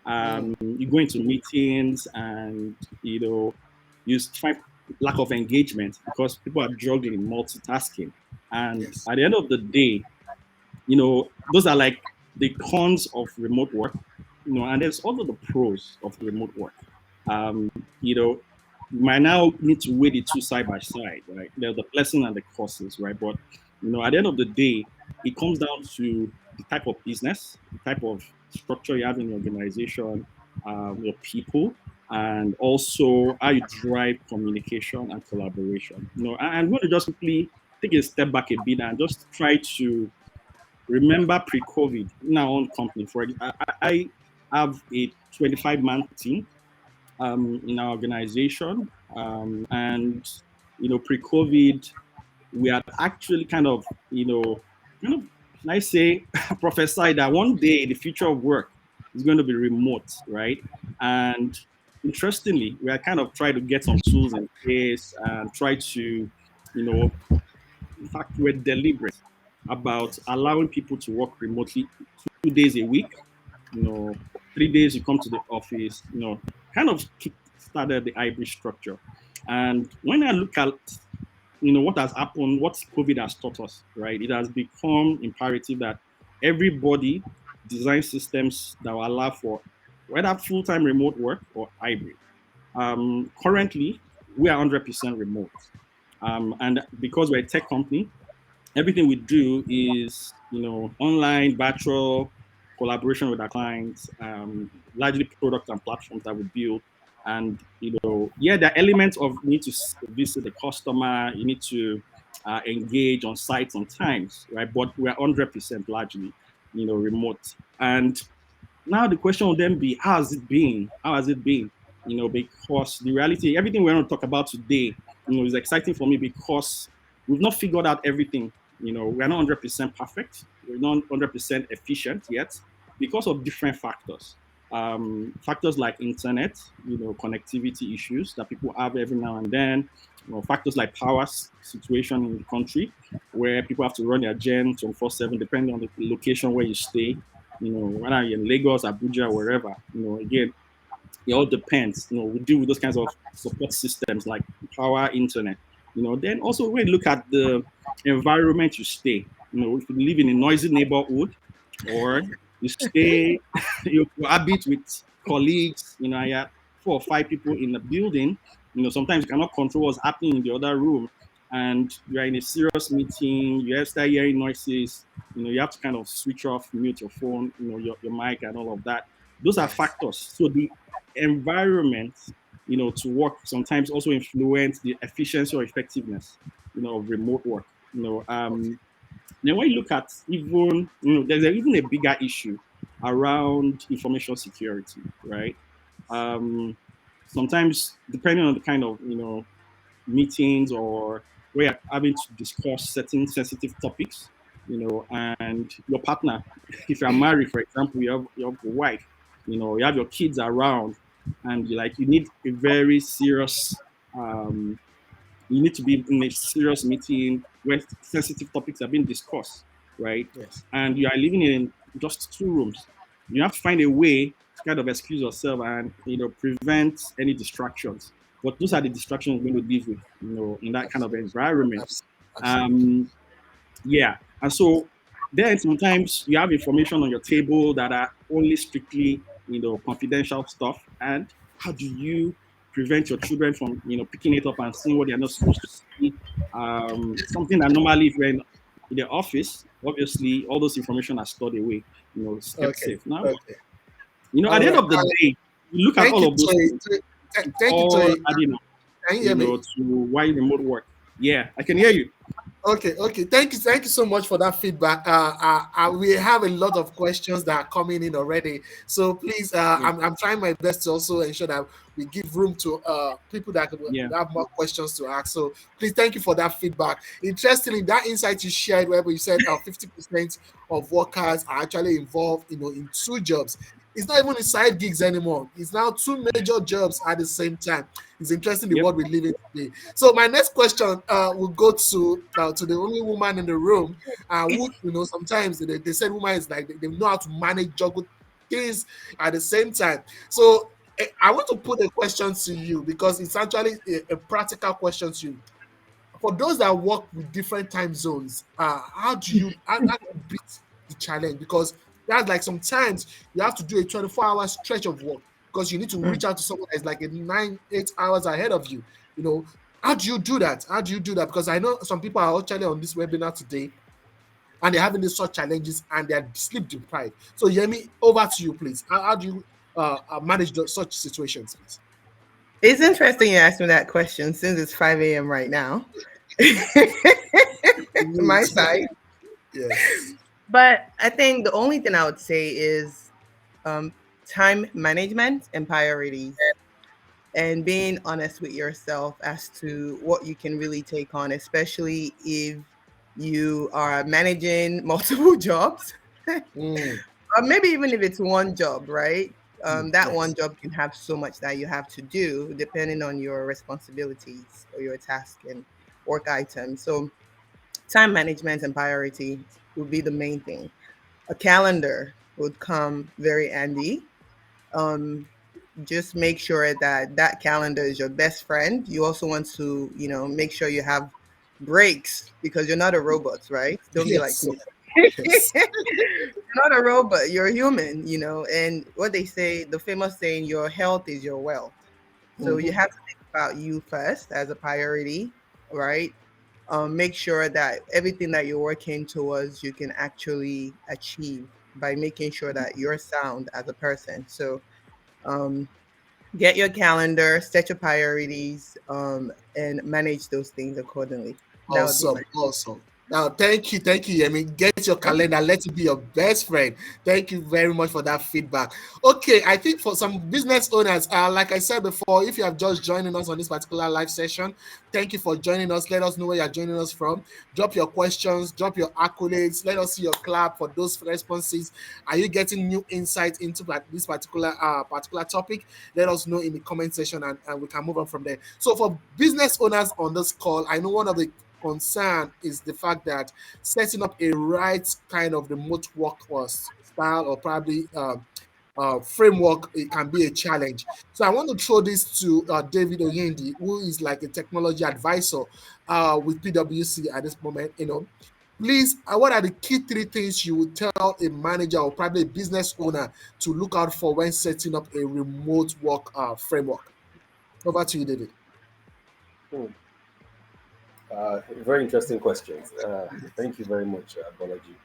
Mm. You go into meetings and you find lack of engagement because people are juggling, multitasking. And Yes. at the end of the day, those are like the cons of remote work, and there's also the pros of remote work. Um, you might now need to weigh the two side by side, right? There's the blessing and the curses, right? But at the end of the day, it comes down to the type of business, the type of structure you have in your organization, your people, and also how you drive communication and collaboration. I'm going to just quickly take a step back a bit and just try to remember pre-COVID in our own company. I have a 25-man team in our organization, and pre-COVID, we had actually kind of, can I say, prophesied that one day the future of work is going to be remote, right? And interestingly, we are kind of trying to get some tools in place and try to, you know, in fact, we're deliberate about Yes. allowing people to work remotely 2 days a week. 3 days you come to the office. Kind of started the hybrid structure. And when I look at what has happened, what COVID has taught us, right? It has become imperative that everybody design systems that will allow for whether full-time remote work or hybrid. Currently, we are 100% remote. And because we're a tech company, everything we do is online, virtual collaboration with our clients, largely products and platforms that we build. And yeah, there are elements of you need to visit the customer, you need to engage on site sometimes, right? But we're 100% largely remote. And now the question will then be, how has it been? How has it been? Because the reality, everything we're going to talk about today, is exciting for me because we've not figured out everything. We're not 100% perfect. We're not 100% efficient yet because of different factors. Factors like internet, connectivity issues that people have every now and then. Factors like power situation in the country where people have to run their gen 24/7 depending on the location where you stay. Whether you're in Lagos, Abuja, wherever, again, it all depends. We deal with those kinds of support systems like power, internet. Then also when you look at the environment you stay, if you live in a noisy neighborhood or you stay, you habit with colleagues, you have 4 or 5 people in the building, sometimes you cannot control what's happening in the other room and you're in a serious meeting, you have to start hearing noises, you have to kind of switch off, mute your phone, your mic and all of that. Those are Yes. factors. So the environment, to work sometimes also influence the efficiency or effectiveness, of remote work. Okay. Then when you look at even, there's even a bigger issue around information security, right? Um, Sometimes depending on the kind of, meetings or where you're having to discuss certain sensitive topics, and your partner, if you're married, for example, you have a wife, you have your kids around, and you need a very serious, you need to be in a serious meeting where sensitive topics are being discussed, right? Yes. And you are living in just 2 rooms. You have to find a way to kind of excuse yourself and prevent any distractions. But those are the distractions we're going to live with, in that kind of Absolutely. environment. Absolutely. Um, yeah, and so then sometimes you have information on your table that are only strictly confidential stuff. And how do you prevent your children from picking it up and seeing what they're not supposed to see? Something that normally if you're in the office, obviously all those information are stored away, it's kept Okay. safe. Now, Okay. at All the end right. of the day, you look at Thank all you, of those Toye. things, Thank you, all Toye. adding up, Can you hear me? to why remote work. Yeah, I can hear you. Okay, okay. Thank you so much for that feedback. We have a lot of questions that are coming in already. So please, Yeah, I'm trying my best to also ensure that we give room to people that yeah, would have more questions to ask. So please, thank you for that feedback. Interestingly, that insight you shared, where you said 50% of workers are actually involved, in 2 jobs. It's not even in side gigs anymore. It's now 2 major jobs at the same time. It's interesting the yep. world we live in today. So my next question will go to the only woman in the room, who sometimes they said woman is like they know how to manage juggle things at the same time. So I want to put a question to you because it's actually a practical question to you. For those that work with different time zones, how do you beat the challenge? Because that's like sometimes you have to do a 24-hour stretch of work because you need to reach out to someone that's like a 8 hours ahead of you. You know, how do you do that? How do you do that? Because I know some people are actually on this webinar today and they're having these such challenges and they're sleep deprived. So Yemi, over to you, please. How do you manage such situations, please? It's interesting you asked me that question since it's 5 a.m. right now. My side. Yes. But I think the only thing I would say is um, time management and priorities, and being honest with yourself as to what you can really take on, especially if you are managing multiple jobs, Mm, or maybe even if it's one job, right? That one yes. job can have so much that you have to do depending on your responsibilities or your task and work items. So, time management and priority would be the main thing. A calendar would come very handy. Um, just make sure that that calendar is your best friend. You also want to, make sure you have breaks because you're not a robot, right? Don't be like Yes. me. Yes. You're not a robot, you're a human, and what they say, the famous saying, your health is your wealth. So you Mhm. have to think about you first as a priority, right? Make sure that everything that you're working towards you can actually achieve by making sure that you're sound as a person. So um, get your calendar, set your priorities, and manage those things accordingly. That would be my Awesome, awesome. Now, thank you. I mean, get your calendar, let it be your best friend. Thank you very much for that feedback. Okay, I think for some business owners, like I said before, if you have just joining us on this particular live session, thank you for joining us. Let us know where you're joining us from. Drop your questions, drop your accolades. Let us see your clap for those responses. Are you getting new insight into this particular topic? Let us know in the comment section, and we can move on from there. So, for business owners on this call, I know one of the concern is the fact that setting up a right kind of remote work style or probably framework, it can be a challenge. So I want to throw this to David Oyendi, who is like a technology advisor with PwC at this moment. Please, what are the key three things you would tell a manager or probably a business owner to look out for when setting up a remote work framework? Over to you, David. Hmm. Very interesting questions. Thank you very much, Bolaji.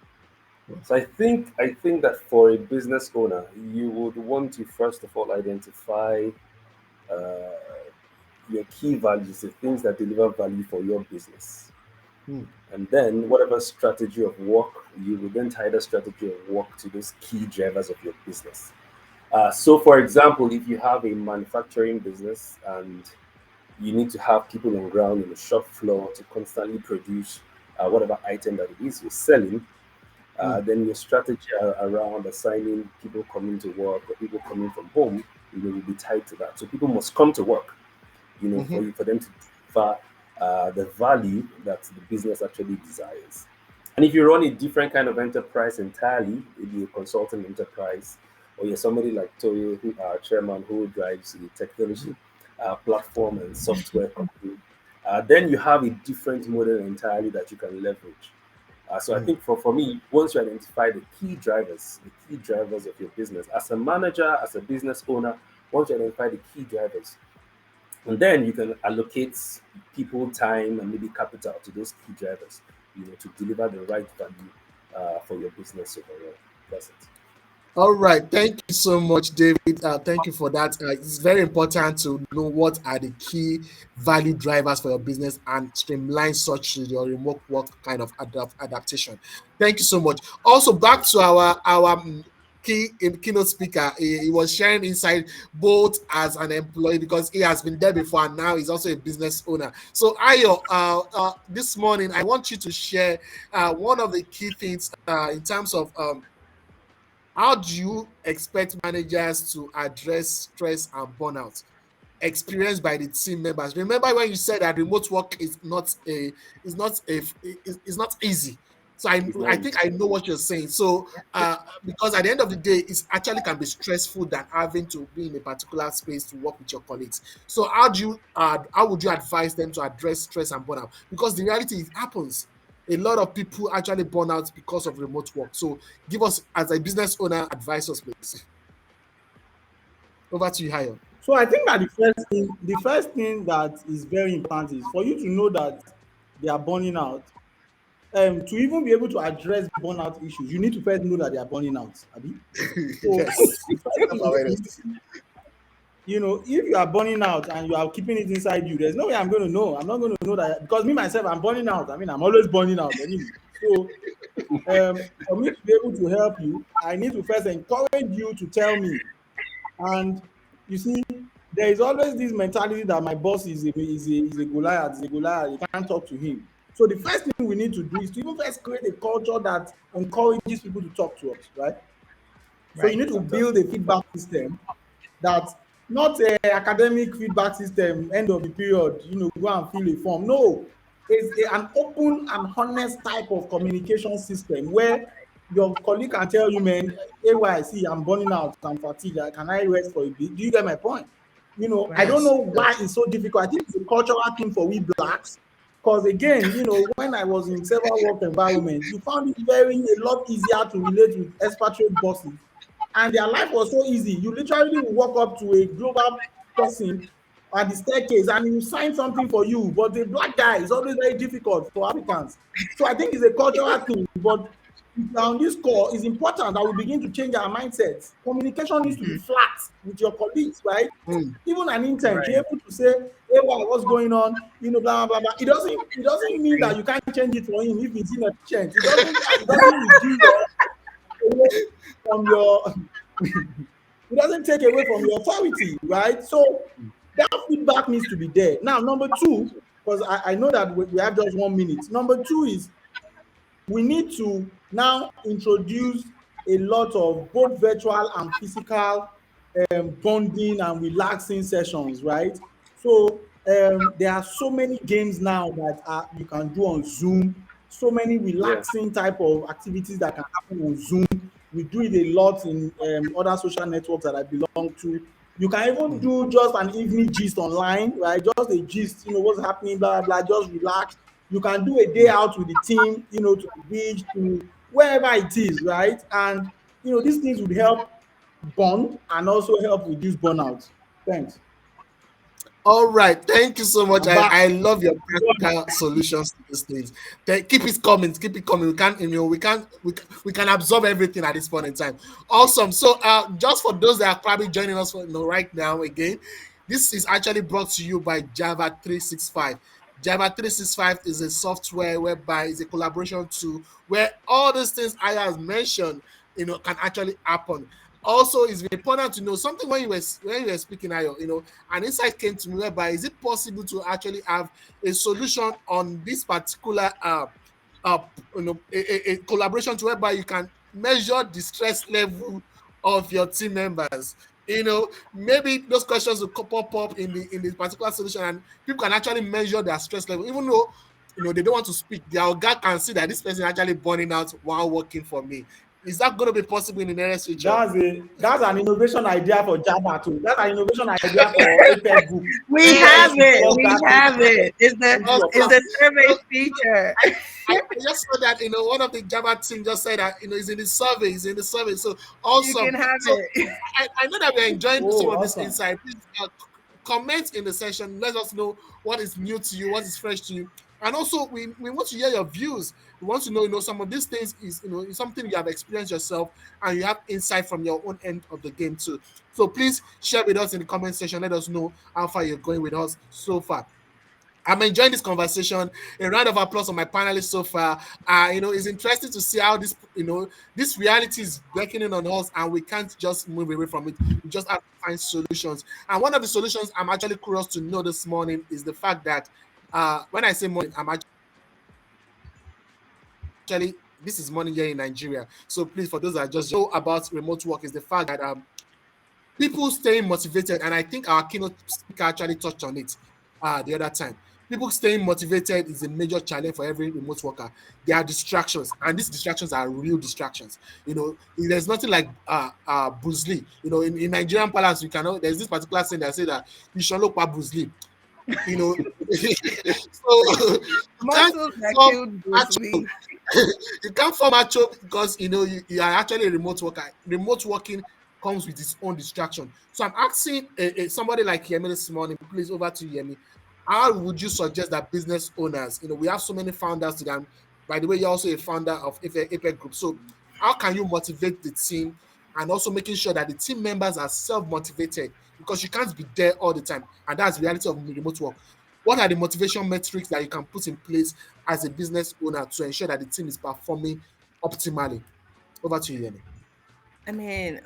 So I think that for a business owner, you would want to first of all identify uh, your key values, the things that deliver value for your business. Hmm. And then whatever strategy of work, you would then tie the strategy of work to those key drivers of your business. So, for example, if you have a manufacturing business and you need to have people on ground in the shop floor to constantly produce whatever item that it is you're selling, Hmm. then your strategy around assigning people coming to work or people coming from home, will be tied to that. So people must come to work, Mhm. for them to deliver the value that the business actually desires. And if you run a different kind of enterprise entirely, maybe a consulting enterprise, or you're somebody like Toye, who our chairman, who drives the technology platform and software company, then you have a different model entirely that you can leverage. So I Hmm. think for me, once you identify the key drivers of your business, as a manager, as a business owner, once you identify the key drivers, and then you can allocate people, time, and maybe capital to those key drivers, to deliver the right value for your business overall. That's it. All right. Thank you so much, David. Thank you for that. It's very important to know what are the key value drivers for your business and streamline such your remote work kind of adaptation. Thank you so much. Also, back to our keynote speaker. He was sharing insight both as an employee because he has been there before and now he's also a business owner. So, Ayo, this morning I want you to share one of the key things in terms of how do you expect managers to address stress and burnout experienced by the team members? Remember when you said that remote work is not easy. So I think I know what you're saying. So because at the end of the day, it actually can be stressful than having to be in a particular space to work with your colleagues. So how would you advise them to address stress and burnout? Because the reality it happens. A lot of people actually burn out because of remote work. So give us, as a business owner, advise us, please. Over to you, Hayo. So I think that the first thing that is very important is for you to know that they are burning out. To even be able to address burnout issues, you need to first know that they are burning out. Abi? So Yes. the first thing is, if you are burning out and you are keeping it inside you, there's no way I'm going to know. I'm not going to know that because me myself, I'm burning out. I mean, I'm always burning out anyway. So for me to be able to help you, I need to first encourage you to tell me. And you see, there is always this mentality that my boss is a Goliath, you can't talk to him. So the first thing we need to do is to even first create a culture that encourages people to talk to us, right? So you need to build a feedback system that not an academic feedback system, end of the period, go and fill a form. No, it's an open and honest type of communication system where your colleague can tell you, man, AYC, I'm burning out, I'm fatigued, can I rest for a bit? Do you get my point? I don't know why it's so difficult. I think it's a cultural thing for we blacks. Because again, when I was in several work environments, you found it a lot easier to relate with expatriate bosses. And their life was so easy. You literally will walk up to a global person at the staircase and he will sign something for you. But the black guy is always very difficult for Africans. So I think it's a cultural thing. But on this call, it's important that we begin to change our mindsets. Communication needs to be flat with your colleagues, right? Even an intern, be able to say, hey, what's going on? Blah, blah, blah, blah. It doesn't mean that you can't change it for him if he's inefficient. It doesn't reduce from your it doesn't take away from your authority, right? So that feedback needs to be there. Now, number two, because I know that we have just 1 minute. Number two is we need to now introduce a lot of both virtual and physical bonding and relaxing sessions, right? So there are so many games now that you can do on Zoom, so many relaxing type of activities that can happen on Zoom. We do it a lot in other social networks that I belong to. You can even do just an evening gist online, right? Just a gist, what's happening, blah, blah, blah, just relax. You can do a day out with the team, to the beach, to wherever it is, right? And, these things would help bond and also help reduce burnout. Thanks. All right, thank you so much. I love your practical solutions to these things. Keep it coming, keep it coming. We can absorb everything at this point in time. Awesome. So, just for those that are probably joining us right now again, this is actually brought to you by Javat 365. Javat 365 is a software whereby it's a collaboration tool where all these things I have mentioned, can actually happen. Also, it's very important to know something when you were speaking, Ayo, an insight came to me whereby is it possible to actually have a solution on this particular a collaboration to whereby you can measure the stress level of your team members. Maybe those questions will pop up in the particular solution and people can actually measure their stress level, even though they don't want to speak. Their organ can see that this person is actually burning out while working for me. Is that going to be possible in the nearest future? That's an innovation idea for Javat too. That's an innovation idea for APEC Group. We have it. It's the survey feature. I just saw that one of the Javat team just said that it's in the survey. So awesome. You can have it. I know that we're enjoying some of this insight. Please comment in the session. Let us know what is new to you, what is fresh to you. And also, we want to hear your views. We want to know, some of these things is something you have experienced yourself, and you have insight from your own end of the game too. So please share with us in the comment section. Let us know how far you're going with us so far. I'm enjoying this conversation. A round of applause on my panelists so far. It's interesting to see how this reality is beckoning on us, and we can't just move away from it. We just have to find solutions. And one of the solutions I'm actually curious to know this morning is the fact that when I say morning, I'm actually this is morning here in Nigeria. So please, for those that just know about remote work, is the fact that people staying motivated, and I think our keynote speaker actually touched on it the other time. people staying motivated is a major challenge for every remote worker. There are distractions, and these distractions are real distractions. There's nothing like Bruce Lee. In Nigerian parlance, you cannot. There's this particular saying that say that you shall look at Bruce Lee. So you can't Muscles that form killed Bruce macho. Lee. You can't form macho because you are actually a remote worker. Remote working comes with its own distraction. So I'm asking somebody like Yemi this morning, please, over to Yemi. How would you suggest that business owners, we have so many founders today, and by the way, you're also a founder of APEC Group. So how can you motivate the team and also making sure that the team members are self-motivated, because you can't be there all the time, and that's the reality of remote work. What are the motivation metrics that you can put in place as a business owner to ensure that the team is performing optimally? Over to you, Yemi. I mean,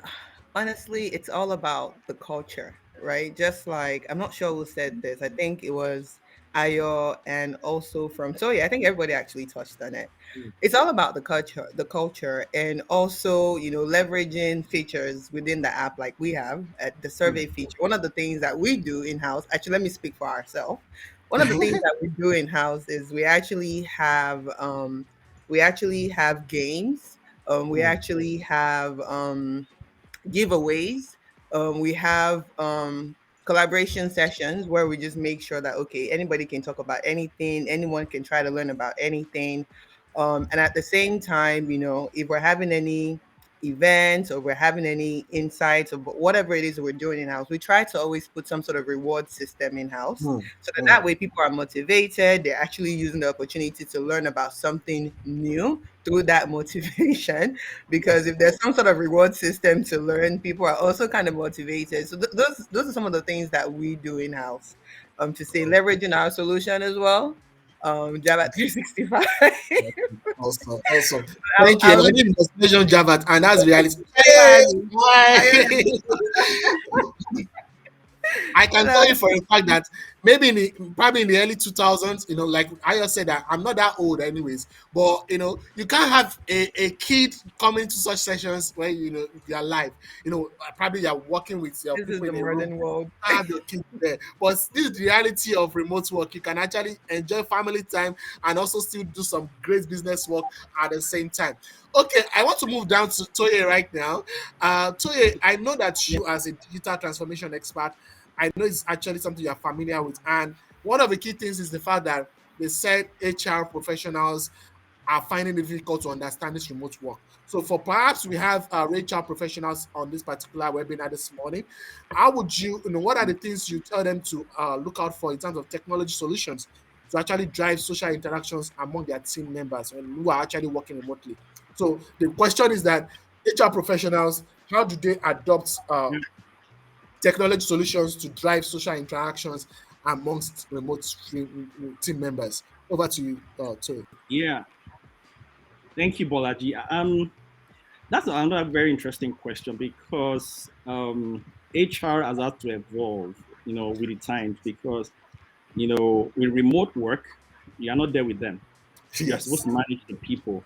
honestly, it's all about the culture, right? Just like, I'm not sure who said this. I think it was Ayo and also from Toye. I think everybody actually touched on it. It's all about the culture, and also, leveraging features within the app like we have at the survey feature. One of the things that we do in house, actually, let me speak for ourselves. One of the things that we do in house is we actually have games. We actually have giveaways. We have collaboration sessions where we just make sure that, okay, anybody can talk about anything, anyone can try to learn about anything. And at the same time, if we're having any events or we're having any insights or whatever it is that we're doing in house, we try to always put some sort of reward system in house, so that way people are motivated. They're actually using the opportunity to learn about something new through that motivation. Because if there's some sort of reward system to learn, people are also kind of motivated. So those are some of the things that we do in house. To say leveraging our solution as well. Javat 365. Awesome, awesome. I, Thank you. I I would need mention Javat, and that's reality. Hey, Ayobagi. why? Ayobagi. I can No, tell you for a fact that maybe probably in the early 2000s, like I just said, that I'm not that old anyways, but you can't have a kid coming to such sessions where you're live. Probably you're working with your this is people the in a room. modern world. You can't have your kids there. But this is the reality of remote work. You can actually enjoy family time and also still do some great business work at the same time. Okay, I want to move down to Toye right now. Toye, I know that Yeah. you, as a digital transformation expert, I know it's actually something you're familiar with. And one of the key things is the fact that they said HR professionals are finding it difficult to understand this remote work. So, for perhaps we have HR professionals on this particular webinar this morning, how would what are the things you tell them to look out for in terms of technology solutions to actually drive social interactions among their team members and who are actually working remotely? So, the question is that HR professionals, how do they adopt technology solutions to drive social interactions amongst remote team members? Over to you, Toye. Yeah. Thank you, Bolaji. That's another very interesting question because HR has had to evolve, with the times because, with remote work, you're not there with them. You're supposed Yes. to manage the people.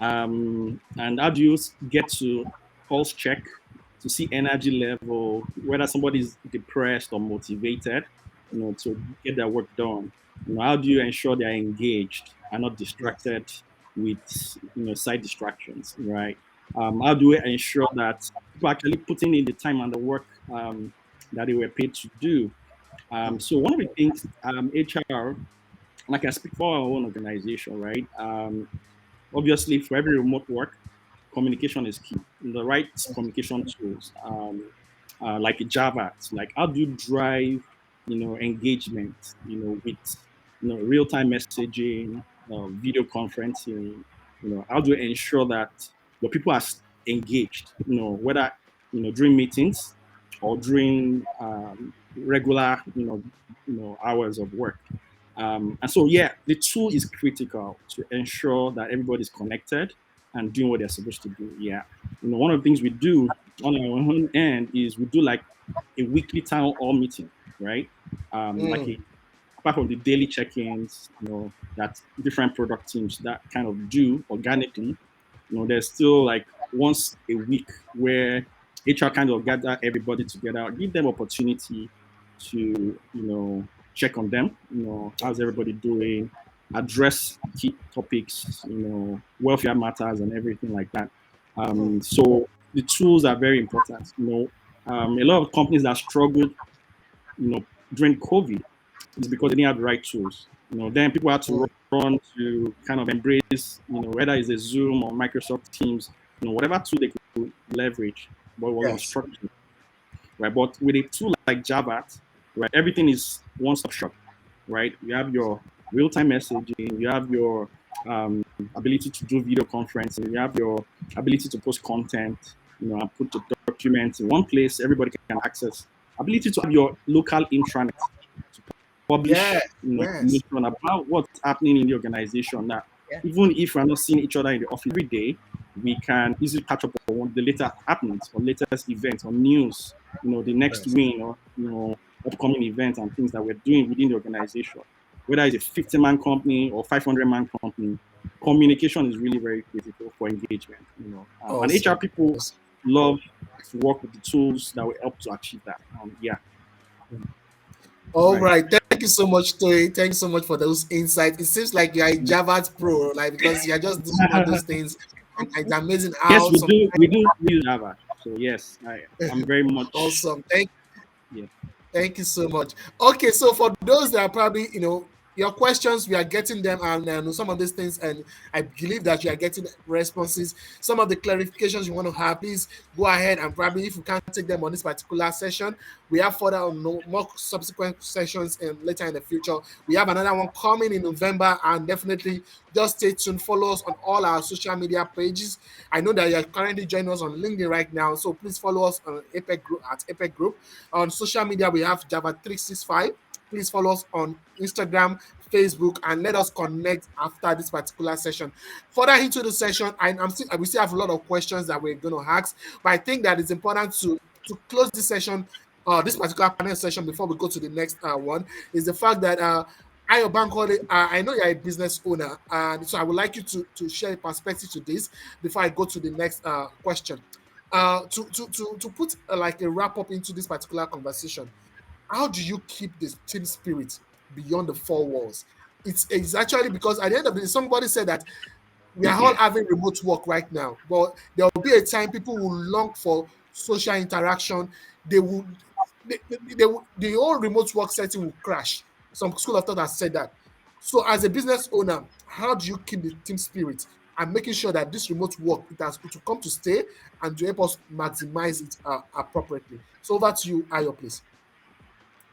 And how do you get to pulse check to see energy level, whether somebody's depressed or motivated, to get their work done? How do you ensure they're engaged and not Yes. distracted with, side distractions, right? How do we ensure that people are actually putting in the time and the work that they were paid to do? So one of the things HR, and I can speak for our own organization, right? Obviously, for every remote work, communication is key. The right communication tools, like Javat, like how do you drive, engagement, with, real-time messaging, video conferencing, how do you ensure that your people are engaged, whether, during meetings or during regular, hours of work. And so, yeah, the tool is critical to ensure that everybody's connected and doing what they're supposed to do. Yeah. One of the things we do on our own end is we do like a weekly town hall meeting, right? Like apart from the daily check-ins, that different product teams that kind of do organically, there's still like once a week where HR kind of gather everybody together, give them opportunity to, check on them. How's everybody doing? Address key topics, welfare matters and everything like that. So the tools are very important. A lot of companies that struggled, during COVID is because they didn't have the right tools. Then people had to run to kind of embrace, whether it's a Zoom or Microsoft Teams, whatever tool they could leverage, but it was unstructured, right? But with a tool like Javat, right, everything is one-stop shop, right? You have your real-time messaging, you have your ability to do video conferencing, you have your ability to post content, and put the documents in one place, everybody can access. Ability to have your local intranet to publish information about what's happening in the organization. Now, even if we're not seeing each other in the office every day, we can easily catch up on the latest happenings or latest events or news, the next win or upcoming events and things that we're doing within the organization. Whether it's a 50-man company or 500-man company, communication is really very critical for engagement. And HR people love to work with the tools that will help to achieve that. All right. Thank you so much, Toye. Thank you so much for those insights. It seems like you're a Java's pro, because you're just doing all those things. And it's amazing how we do Java. So yes, I'm very much awesome. Thank you so much. Okay, so for those that are probably, your questions, we are getting them, and some of these things, and I believe that you are getting responses. Some of the clarifications you want to have, please go ahead and probably, if you can't take them on this particular session, we have further more subsequent sessions later in the future. We have another one coming in November, and definitely just stay tuned. Follow us on all our social media pages. I know that you are currently joining us on LinkedIn right now, so please follow us on APEC Group at APEC Group. On social media, we have Java365. Please follow us on Instagram, Facebook, and let us connect after this particular session. Further into the session, we still have a lot of questions that we're going to ask, but I think that it's important to close this session, this particular panel session, before we go to the next one, is the fact that Ayo-Bankole, I know you're a business owner, and so I would like you to share a perspective to this before I go to the next question. To put like a wrap up into this particular conversation, how do you keep this team spirit beyond the four walls? It's actually because at the end of the day, somebody said that we are all having remote work right now, but there will be a time people will long for social interaction. The whole remote work setting will crash. Some school of thought has said that. So as a business owner, how do you keep the team spirit and making sure that this remote work, it will come to stay and to help us maximize it appropriately? So over to you, Ayo, please,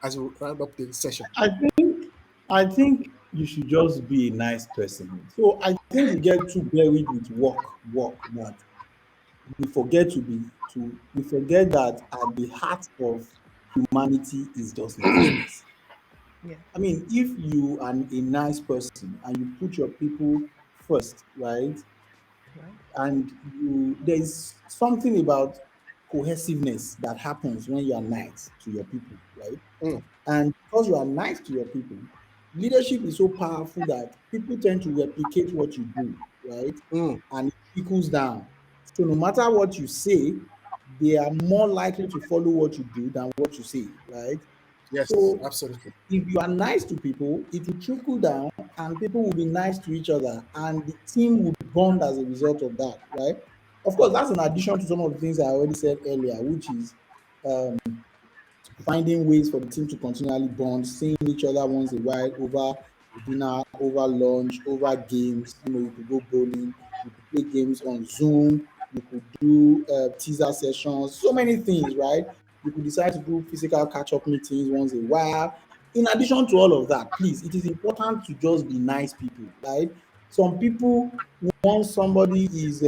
as we round up the session. I think you should just be a nice person. So I think we get too buried with work that we forget that at the heart of humanity is just niceness. I mean, if you are a nice person and you put your people first, right? And there's something about cohesiveness that happens when you are nice to your people, right? And because you are nice to your people, leadership is so powerful that people tend to replicate what you do, right? And it trickles down. So no matter what you say, they are more likely to follow what you do than what you say, right? Yes, so absolutely. If you are nice to people, it will trickle down and people will be nice to each other and the team will bond as a result of that, right? Of course, that's in addition to some of the things I already said earlier, which is finding ways for the team to continually bond, seeing each other once in a while over dinner, over lunch, over games. You could go bowling, you could play games on Zoom, you could do teaser sessions, so many things, right? You could decide to do physical catch-up meetings once in a while. In addition to all of that, please, it is important to just be nice people, right? Some people, once somebody is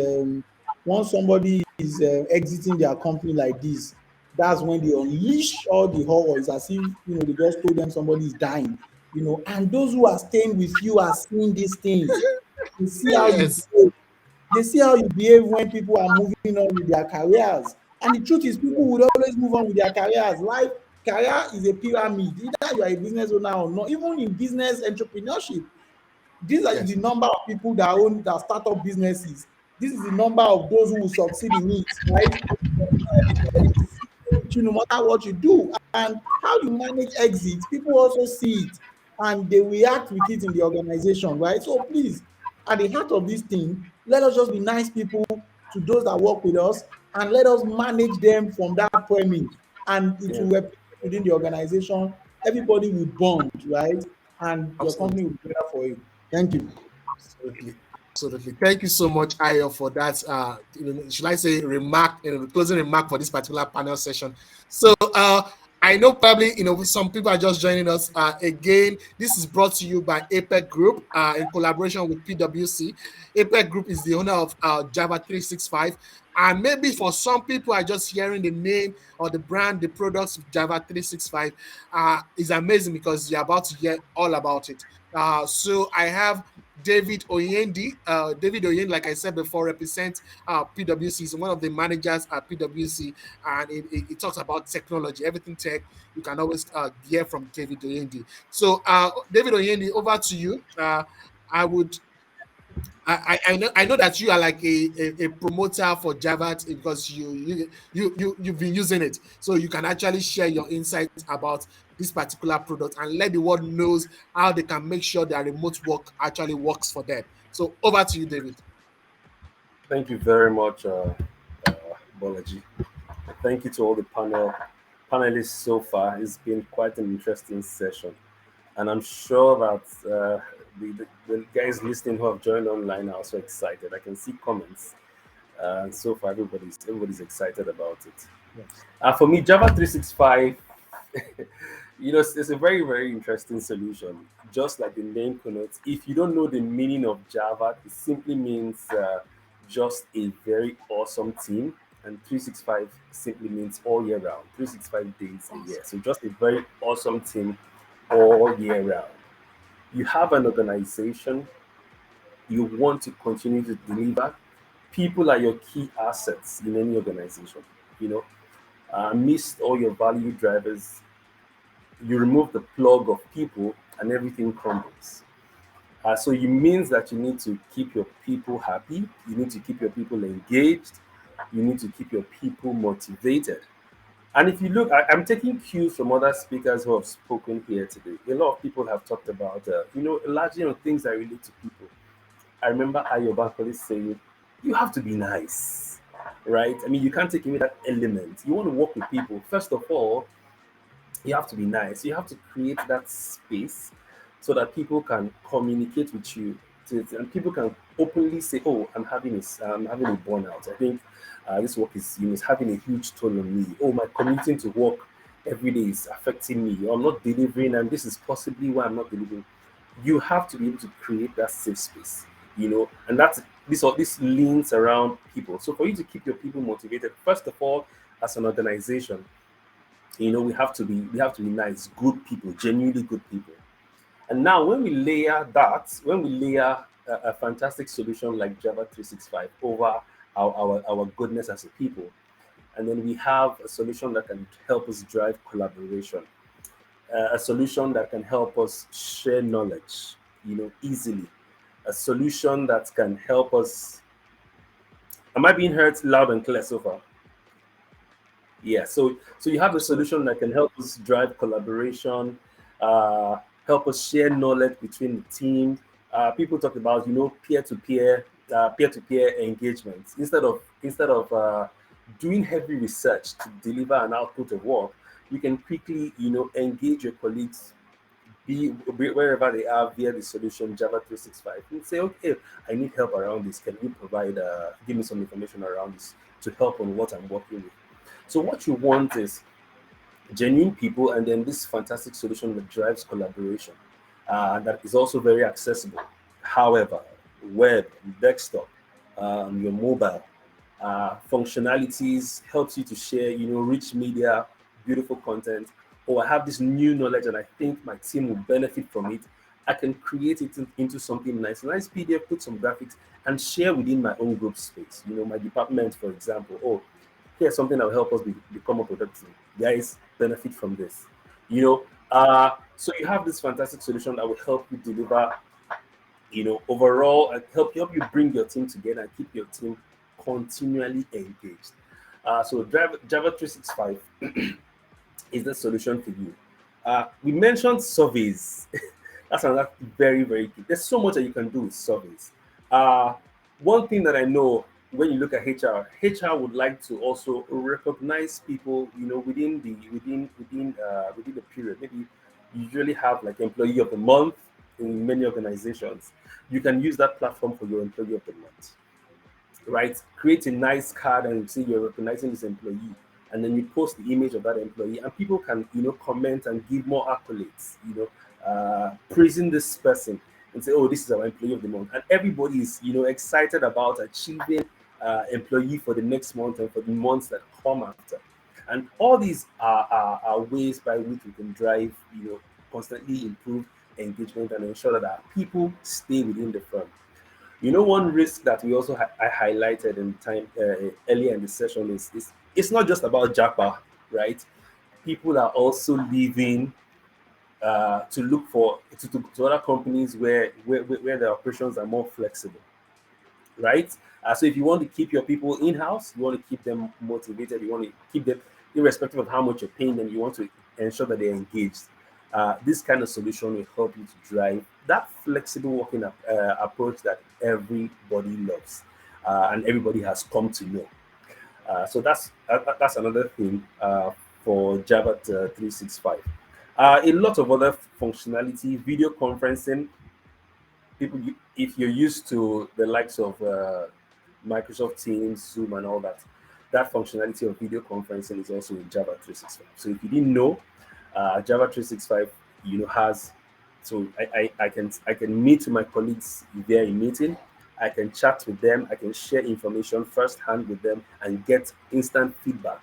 exiting their company like this, that's when they unleash all the horror. It's as if they just told them somebody is dying, and those who are staying with you are seeing these things. They see how you behave. They see how you behave when people are moving on with their careers. And the truth is, people would always move on with their careers. Life career is a pyramid. Either you are a business owner or not. Even in business entrepreneurship, these are the number of people that start up businesses. This is the number of those who will succeed in it, right? with you no matter what you do. And how you manage exits, people also see it and they react with it in the organization, right? So please, at the heart of this thing, let us just be nice people to those that work with us and let us manage them from that premise. And it Yeah. will replicate within the organization. Everybody will bond, right? And your company Absolutely. will be better for it. Thank you. Absolutely. Absolutely. Thank you so much, Ayo, for that. Should I say remark, closing remark for this particular panel session. So I know probably some people are just joining us. Again, this is brought to you by APEC Group in collaboration with PwC. APEC Group is the owner of Java 365. And maybe for some people are just hearing the name or the brand, the products of Java 365 is amazing because you're about to hear all about it. So I have David Oyendi. David Oyendi, like I said before, represents PwC. He's one of the managers at PwC, and it talks about technology, everything tech. You can always hear from David Oyendi. So, David Oyendi, over to you. I would I know that you are like a promoter for Javat because you've been using it, so you can actually share your insights about this particular product and let the world knows how they can make sure that remote work actually works for them. So over to you, David. Thank you very much, Bolaji. Thank you to all the panelists so far. It's been quite an interesting session, and I'm sure that the guys listening who have joined online are also excited. I can see comments, and so far everybody's excited about it. Yes. For me, Java 365, it's a very, very interesting solution. Just like the name connotes, if you don't know the meaning of Java, it simply means just a very awesome team. And 365 simply means all year round, 365 days a year. So just a very awesome team all year round. You have an organization, you want to continue to deliver. People are your key assets in any organization. You know, Amidst all your value drivers, you remove the plug of people and everything crumbles. So it means that you need to keep your people happy, you need to keep your people engaged, you need to keep your people motivated. And if you look, I'm taking cues from other speakers who have spoken here today. A lot of people have talked about, largely on things that relate to people. I remember Ayo-Bankole saying, you have to be nice, right? I mean, you can't take away that element. You want to work with people. First of all, you have to be nice. You have to create that space so that people can communicate with you, and people can openly say, "Oh, I'm having a burnout. I think this work is having a huge toll on me. Oh, my commuting to work every day is affecting me. Or I'm not delivering, and this is possibly why I'm not delivering." You have to be able to create that safe space, and this leans around people. So for you to keep your people motivated, first of all, as an organization, we have to be nice, good people, genuinely good people. And now when we layer a fantastic solution like Java 365 over our goodness as a people, and then we have a solution that can help us drive collaboration, a solution that can help us share knowledge, easily, a solution that can help us. Am I being heard loud and clear so far? Yeah, so you have a Absolutely. solution that can help us drive collaboration, help us share knowledge between the team. People talk about peer-to-peer engagement instead of doing heavy research to deliver an output of work. You can quickly engage your colleagues be wherever they are via the solution Java 365 and say, okay, I need help around this. Can you provide give me some information around this to help on what I'm working with? So what you want is genuine people, and then this fantastic solution that drives collaboration, that is also very accessible. However, web, desktop, your mobile functionalities helps you to share, rich media, beautiful content. Or I have this new knowledge, and I think my team will benefit from it. I can create it into something nice PDF, put some graphics, and share within my own group space. My department, for example. Oh, here's something that will help us become more productive. Guys, benefit from this. So you have this fantastic solution that will help you deliver, overall, and help you bring your team together and keep your team continually engaged. So Java 365 is the solution for you. We mentioned surveys. That's another very, very key. There's so much that you can do with surveys. Uh, One thing that I know, when you look at HR would like to also recognize people, within the period. Maybe you usually have like employee of the month in many organizations. You can use that platform for your employee of the month, right? Create a nice card and say you're recognizing this employee, and then you post the image of that employee, and people can, comment and give more accolades, praising this person and say, oh, this is our employee of the month, and everybody is, excited about achieving employee for the next month and for the months that come after. And all these are ways by which we can drive, constantly improve engagement and ensure that our people stay within the firm. One risk that we also I highlighted in time earlier in the session is it's not just about Japa, right? People are also leaving to look for to other companies where the operations are more flexible, right? So if you want to keep your people in house, you want to keep them motivated, you want to keep them, irrespective of how much you're paying them, you want to ensure that they're engaged. This kind of solution will help you to drive that flexible working approach that everybody loves and everybody has come to know. So that's another thing for Java 365. A lot of other functionality, video conferencing. People, if you're used to the likes of Microsoft Teams, Zoom, and all that, that functionality of video conferencing is also in Java 365. So if you didn't know, Java 365, has, so I can meet with my colleagues via a meeting. I can chat with them. I can share information firsthand with them and get instant feedback.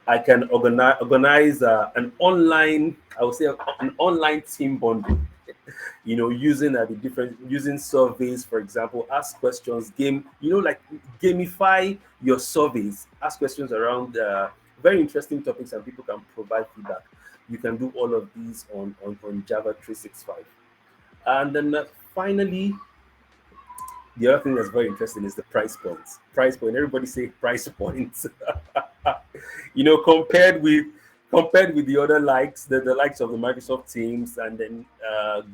I can organize an online, I would say, an online team bonding. Using surveys, for example, ask questions, like gamify your surveys, ask questions around very interesting topics, and people can provide feedback. You can do all of these on Java 365. And then finally, the other thing that's very interesting is the price points. Price point. Everybody say price points. Compared with the other likes, the likes of the Microsoft Teams, and then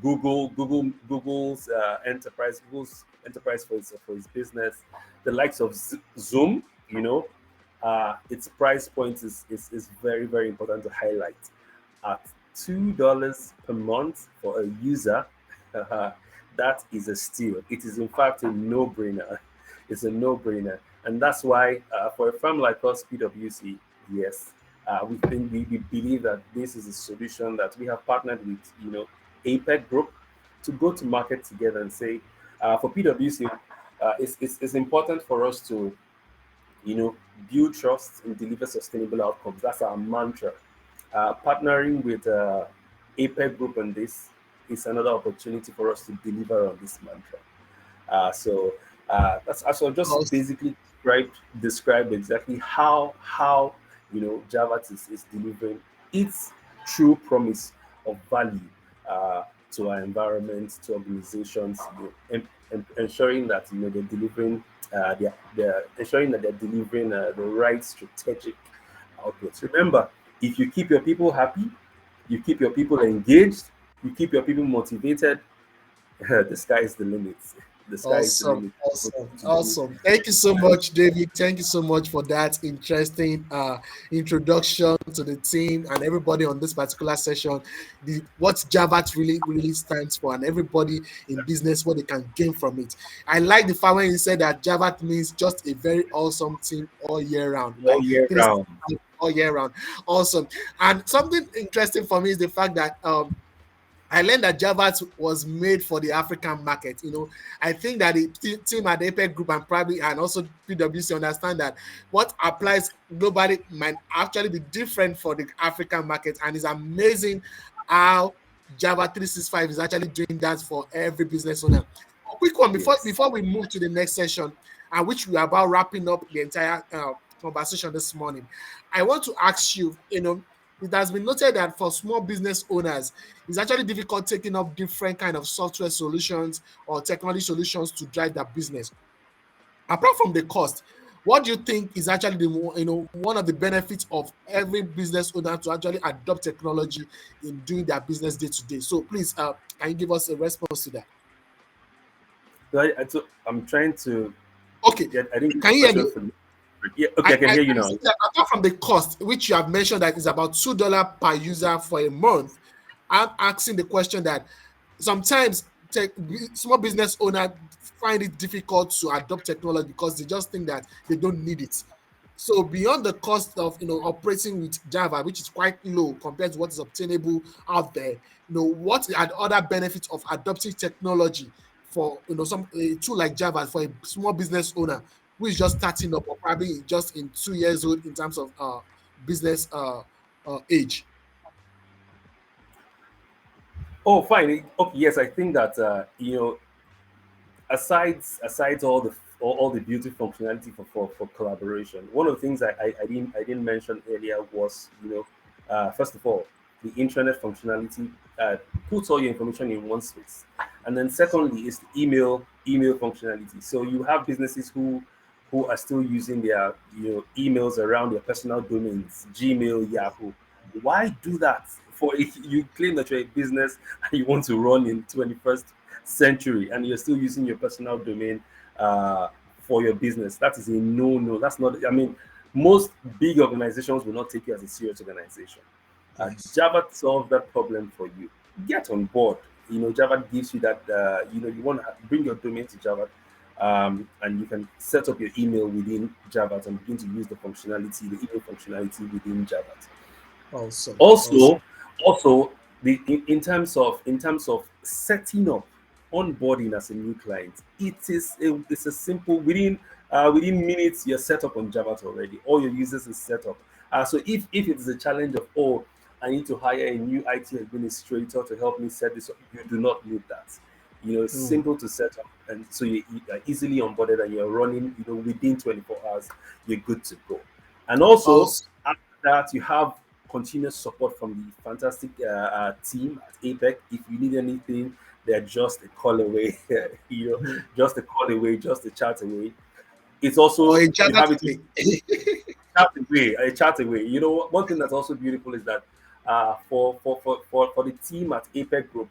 Google's enterprise for its business, the likes of Zoom, its price point is very, very important to highlight. At $2 per month for a user, that is a steal. It is in fact a no-brainer. It's a no-brainer, and that's why for a firm like us, PwC, yes, we believe that this is a solution that we have partnered with, APEC Group, to go to market together and say, for PwC, it's important for us to, build trust and deliver sustainable outcomes. That's our mantra. Partnering with APEC Group on this is another opportunity for us to deliver on this mantra. That's also just basically describe exactly how Javat is delivering its true promise of value to our environment, to organizations, ensuring that they're delivering they're ensuring that they're delivering the right strategic outputs. Remember, if you keep your people happy, you keep your people engaged, you keep your people motivated, the sky is the limit. The sky is the limit. Awesome. Thank you so much, David. Thank you so much for that interesting introduction to the team and everybody on this particular session. What Javat really stands for, and everybody in business, what they can gain from it. I like the fact when you said that Javat means just a very awesome team all year round. All year round. All year round. Awesome. And something interesting for me is the fact that I learned that Javat was made for the African market. I think that the team at the APEC Group and also PwC understand that what applies globally might actually be different for the African market, and it's amazing how Java 365 is actually doing that for every business owner. A quick one before we move to the next session, which we are about wrapping up the entire conversation this morning. I want to ask you, it has been noted that for small business owners, it's actually difficult taking up different kind of software solutions or technology solutions to drive their business. Apart from the cost, what do you think is actually one of the benefits of every business owner to actually adopt technology in doing their business day to day? So please, can you give us a response to that? So I'm trying to Okay, get. I didn't get can the you hear question me? from. Yeah, okay, I can hear you I now. see that apart from the cost, which you have mentioned that is about $2 per user for a month, I'm asking the question that sometimes small business owners find it difficult to adopt technology because they just think that they don't need it. So beyond the cost of operating with Java, which is quite low compared to what is obtainable out there, what are the other benefits of adopting technology for some a tool like Java for a small business owner who is just starting up or probably just in 2 years old in terms of business age? Oh, fine. Okay, yes, I think that aside all the beauty functionality for collaboration, one of the things I didn't mention earlier was first of all, the internet functionality puts all your information in one space, and then secondly is the email functionality. So you have businesses who are still using their emails around their personal domains, Gmail, Yahoo. Why do that? For if you claim that you're a business and you want to run in 21st century and you're still using your personal domain uh, for your business, that is a no. That's not. I mean, most big organizations will not take you as a serious organization. Yes. Java solves that problem for you. Get on board. Java gives you that. You want to bring your domain to Java, and you can set up your email within Java and begin to use the email functionality within Java. Awesome. Awesome. Also, in terms of setting up onboarding as a new client, it's a simple within minutes you're set up on Java already. All your users is set up. So if it is a challenge of, oh, I need to hire a new IT administrator to help me set this up, you do not need that. It's Mm. simple to set up, and so you are easily onboarded and you're running. Within 24 hours, you're good to go. And also Awesome. after that, you have continuous support from the fantastic team at APEC. If you need anything, they're just a call away. Mhm. Just a call away, just a chat away. It's Or also a you Java have it today. chat away, a chat away. One thing that's also beautiful is that for the team at APEC Group,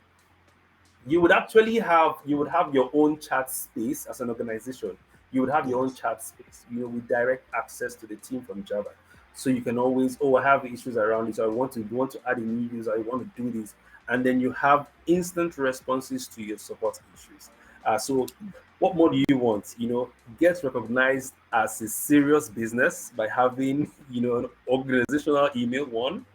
you would have your own chat space as an organization. You would have your own Yes. chat space, with direct access to the team from Java. So you can always, oh, I have issues around this. I want to add a new user. I want to do this, and then you have instant responses to your support issues. So what more do you want? Get recognized as a serious business by having an organizational email one.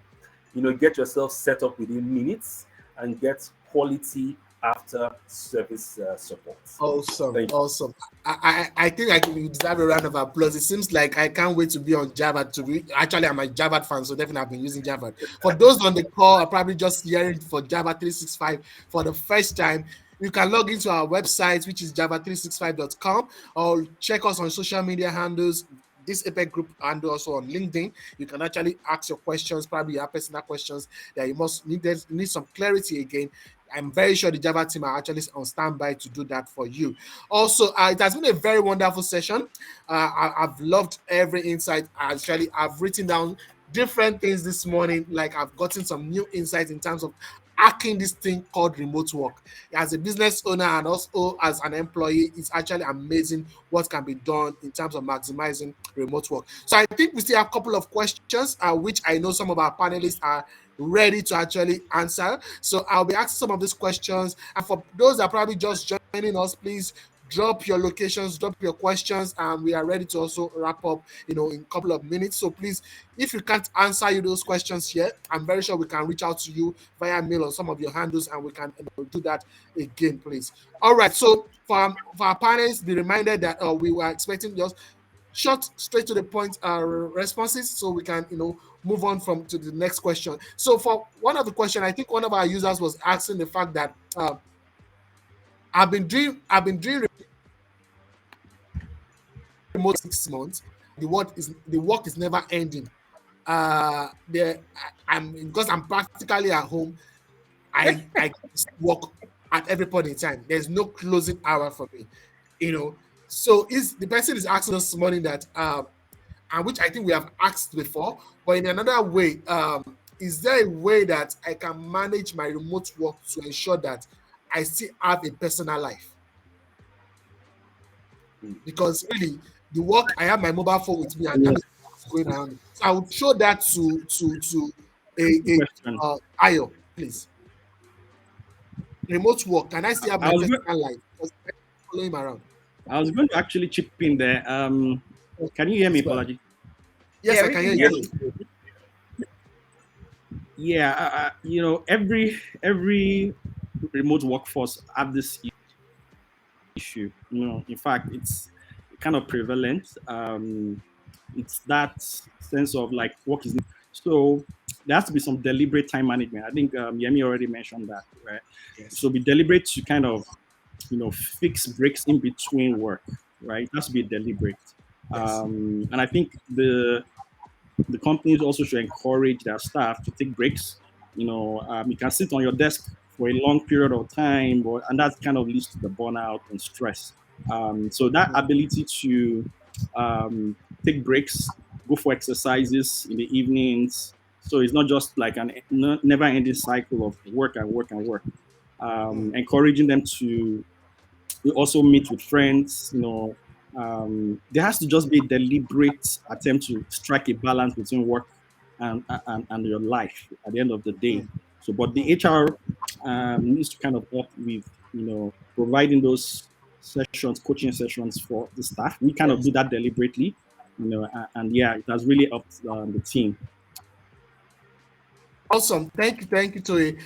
Get yourself set up within minutes and get quality after service support. Awesome, Thank you. awesome. I think I can deserve a round of applause. It seems like I can't wait to be on Java to be. Actually, I'm a Java fan, so definitely I've been using Java. For those on the call, are probably just hearing for Java 365 for the first time. You can log into our website, which is java365.com, or check us on social media handles. This Apex group and also on LinkedIn. You can actually ask your questions, probably your personal questions that you must need some clarity again. I'm very sure the Java team are actually on standby to do that for you. Also, it has been a very wonderful session. I've loved every insight. Actually, I've written down different things this morning. Like I've gotten some new insights in terms of hacking this thing called remote work. As a business owner and also as an employee, it's actually amazing what can be done in terms of maximizing remote work. So I think we still have a couple of questions, which I know some of our panelists are ready to actually answer. So I'll be asking some of these questions. And for those that are probably just joining us, please drop your locations, drop your questions, and we are ready to also wrap up, in a couple of minutes. So please, if you can't answer you those questions yet, I'm very sure we can reach out to you via mail on some of your handles, and we can do that again, please. All right. So for our panelists, be reminded that we were expecting just short, straight to the point responses, so we can move on from to the next question. So for one of the question, I think one of our users was asking the fact that I've been doing remote 6 months. The work is never ending. I'm because I'm practically at home. I work at every point in time. There's no closing hour for me. You know, So is the person is asking us this morning that and which I think we have asked before, but in another way, is there a way that I can manage my remote work to ensure that I still have a personal life? Because really, the work I have my mobile phone with me and Yes, everything is going around. So I would show that to good a question. Ayo, please. Remote work. Can I still have I my was personal life? Because I follow him around. I was going to actually chip in there. Okay, Can you hear me, please go ahead. Apology? Yes, Yeah, I we can can hear hear you. Yes. you. Yeah, every remote workforce have this issue. In fact, it's kind of prevalent. It's that sense of like work is so there has to be some deliberate time management. I think Yemi already mentioned that, right? Yes. So be deliberate to kind of fix breaks in between work, right? It has to be deliberate. Yes. And I think the companies also should encourage their staff to take breaks. You can sit on your desk for a long period of time, and that kind of leads to the burnout and stress. So that ability to take breaks, go for exercises in the evenings. So it's not just like an never-ending cycle of work and work and work. Encouraging them to also meet with friends. There has to just be a deliberate attempt to strike a balance between work and your life at the end of the day. So, but the HR needs to kind of help with providing those sessions, coaching sessions for the staff. We kind of Yes. do that deliberately, and yeah, it has really helped the team. Awesome. Thank you, Toye.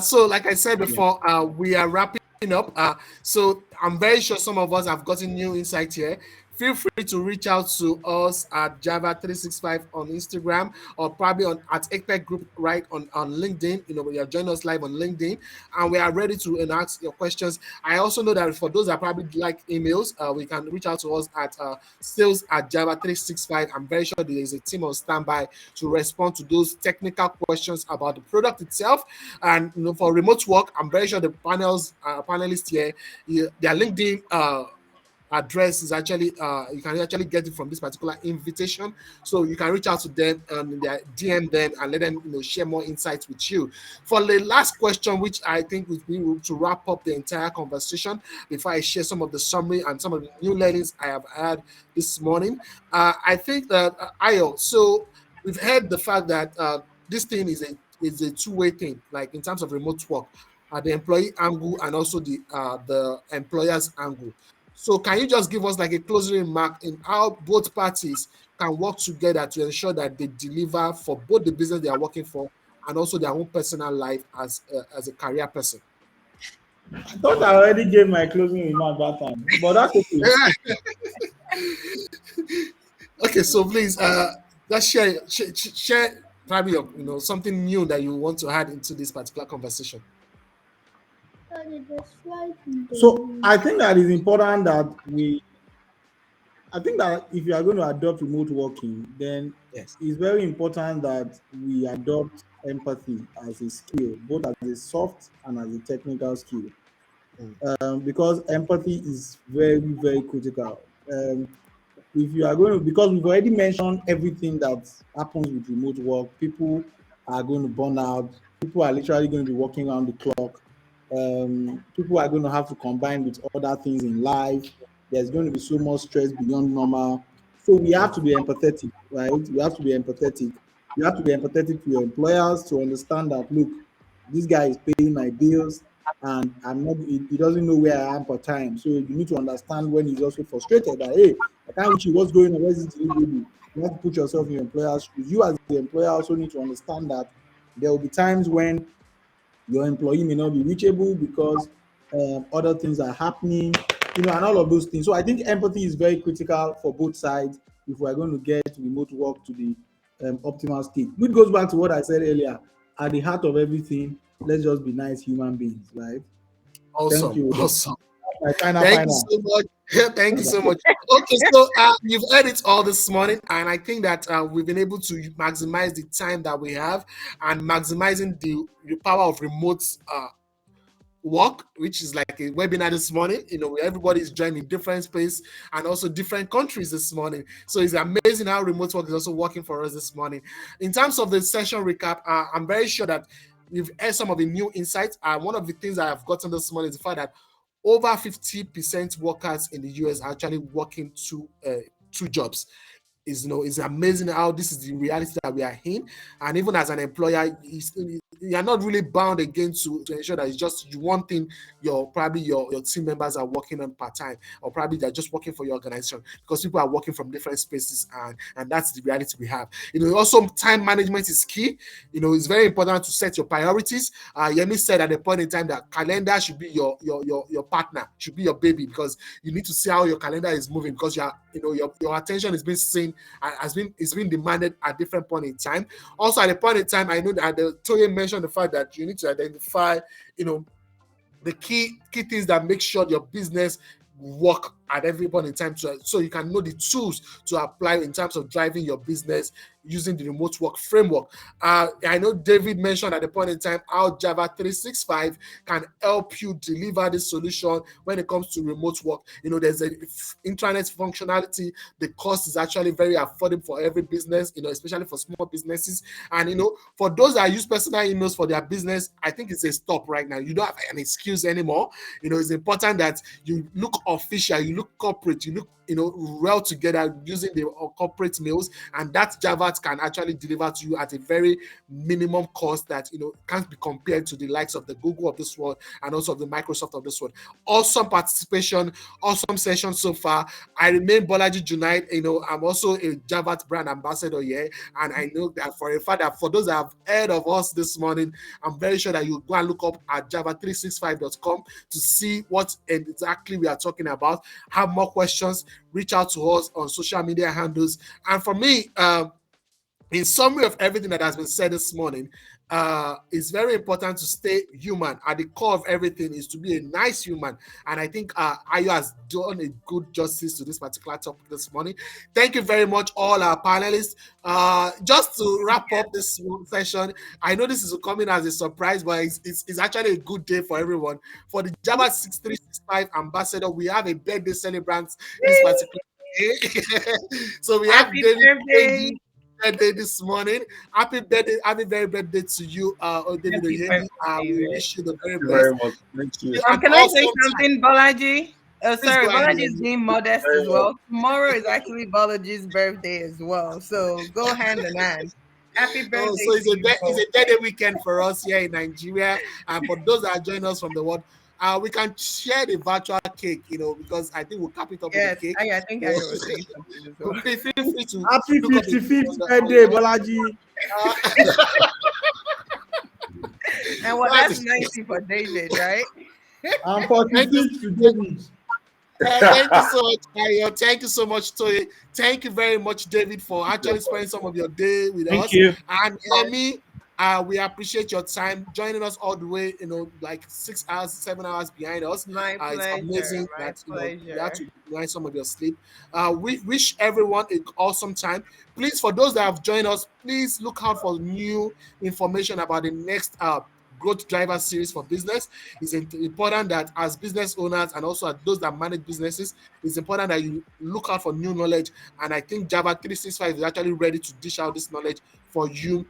So, like I said Yeah. before, we are wrapping up. So I'm very sure some of us have gotten new insight here. Feel free to reach out to us at Java365 on Instagram or probably on at ECPEC Group right on LinkedIn. You are joining us live on LinkedIn, and we are ready to ask your questions. I also know that for those that probably like emails, we can reach out to us at sales at Java365. I'm very sure there is a team on standby to respond to those technical questions about the product itself. And for remote work, I'm very sure the panelists here, their LinkedIn address is actually you can actually get it from this particular invitation, so you can reach out to them and DM them and let them share more insights with you. For the last question, which I think would be to wrap up the entire conversation before I share some of the summary and some of the new learnings I have had this morning, I think that Ayo, so we've heard the fact that this thing is a two-way thing, like in terms of remote work, the employee angle and also the employer's angle. So can you just give us like a closing remark in how both parties can work together to ensure that they deliver for both the business they are working for and also their own personal life as a career person? I thought I already gave my closing remark that time, but that's okay. Okay, so please let's share probably something new that you want to add into this particular conversation. So I think that it's important that I think that if you are going to adopt remote working, then Yes. it's very important that we adopt empathy as a skill, both as a soft and as a technical skill, because empathy is very, very critical. If you are going to, because we've already mentioned everything that happens with remote work, people are going to burn out, people are literally going to be working around the clock, people are going to have to combine with other things in life. There's going to be so much stress beyond normal. So we have to be empathetic, right? We have to be empathetic. You have to be empathetic to your employers to understand that, look, this guy is paying my bills and I'm not, he doesn't know where I am per time. So you need to understand when he's also frustrated that, hey, I can't reach you, what's going on, where's this delivery? You have to put yourself in your employer's shoes. You as the employer also need to understand that there will be times when your employee may not be reachable because other things are happening, and all of those things. So I think empathy is very critical for both sides if we're going to get remote work to the optimal state. Which goes back to what I said earlier. At the heart of everything, let's just be nice human beings, right? Thank Awesome. you. Awesome. My Thank you final. so much. Thank you so much. Okay, so you've heard it all this morning, and I think that we've been able to maximize the time that we have and maximizing the power of remote Work, which is like a webinar this morning. Where everybody's joining different space and also different countries this morning. So it's amazing how remote work is also working for us this morning. In terms of the session recap, I'm very sure that you've heard some of the new insights. One of the things I have gotten this morning is the fact that over 50% workers in the US are actually working two jobs. It's amazing how this is the reality that we are in. And even as an employer, you are not really bound again to ensure that it's just one thing your team members are working on part-time, or probably they're just working for your organization, because people are working from different spaces, and that's the reality we have. Also time management is key. It's very important to set your priorities. Yemi said at a point in time that calendar should be your partner, should be your baby, because you need to see how your calendar is moving, because your attention is being seen and it's been demanded at different point in time. Also at a point in time, I know that Toye mentioned the fact that you need to identify the key things that make sure your business work at every point in time, so you can know the tools to apply in terms of driving your business using the remote work framework. I know David mentioned at the point in time how Javat 365 can help you deliver this solution when it comes to remote work. There's an intranet functionality. The cost is actually very affordable for every business, especially for small businesses. And for those that use personal emails for their business, I think it's a stop right now. You don't have an excuse anymore. It's important that you look official, you look corporate, you look well together using the corporate mails, and that Javat can actually deliver to you at a very minimum cost that can't be compared to the likes of the Google of this world and also of the Microsoft of this world. Awesome participation, awesome session so far. I remain Bolaji Junaid. I'm also a Javat brand ambassador here, and I know that for a fact that for those that have heard of us this morning, I'm very sure that you go and look up at javat365.com to see what exactly we are talking about. Have more questions, reach out to us on social media handles. And for me, in summary of everything that has been said this morning, it's very important to stay human. At the core of everything is to be a nice human. And I think Ayo has done a good justice to this particular topic this morning. Thank you very much, all our panelists. Just to wrap up this session, I know this is coming as a surprise, but it's actually a good day for everyone. For the Java 6365 ambassador, we have a birthday celebrant this particular day. So we have Happy David birthday. birthday this morning. Happy birthday, happy very birthday to you, David Happy Oyendi. birthday, We David. wish you the very Thank you best. very much. Thank you. An Can I say awesome time. something, Bolaji? Oh, Please sorry, go ahead, Bolaji is Yemi. being modest as well. Tomorrow is actually Bolaji's birthday as well. So go hand in hand. Happy birthday Oh, so it's to a you both. birthday weekend for us here in Nigeria, and for those that are joining us from the world, we can share the virtual cake, because I think we'll cap it up with Yes, the cake. I think I was saying something as well. Feel free to Happy look up the 55th birthday, Bolaji. And well, That's that's 90 for David, right? And Thank you. 46th to David. Thank you so much, Ayo. Thank you so much, Toye. Thank you very much, David, for actually spending some of your day with Thank us. you. And Amy, we appreciate your time joining us all the way, like 6 hours, 7 hours behind us. My It's pleasure. amazing My that you pleasure. had to deny some of your sleep. We wish everyone an awesome time. Please, for those that have joined us, please look out for new information about the next growth driver series for business. It's important that as business owners and also as those that manage businesses, it's important that you look out for new knowledge. And I think Java 365 is actually ready to dish out this knowledge for you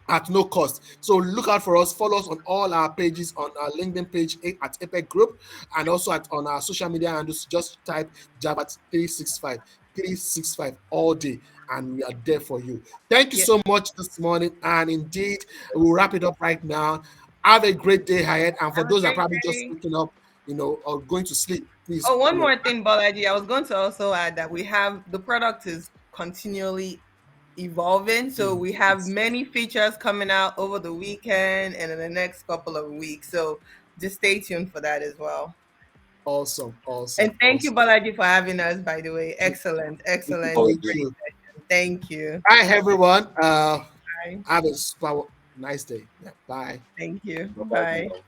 at no cost. So look out for us. Follow us on all our pages, on our LinkedIn page at Epic Group, and also on our social media handles. Just type Java 365 all day, and we are there for you. Thank you so much this morning. And indeed, we'll wrap it up right now. Have a great day ahead. And for Have a those that are great probably just day. waking up, or going to sleep, please. Oh, one more thing, Bolaji. I was going to also add that we have the product is continually evolving. So we have many features coming out over the weekend and in the next couple of weeks. So just stay tuned for that as well. Awesome. And thank you, Bolaji, for having us, by the way. Excellent. Thank you. Thank you. Bye, everyone. Bye. Have a nice day. Yeah, bye. Thank you. Bye-bye. Bye.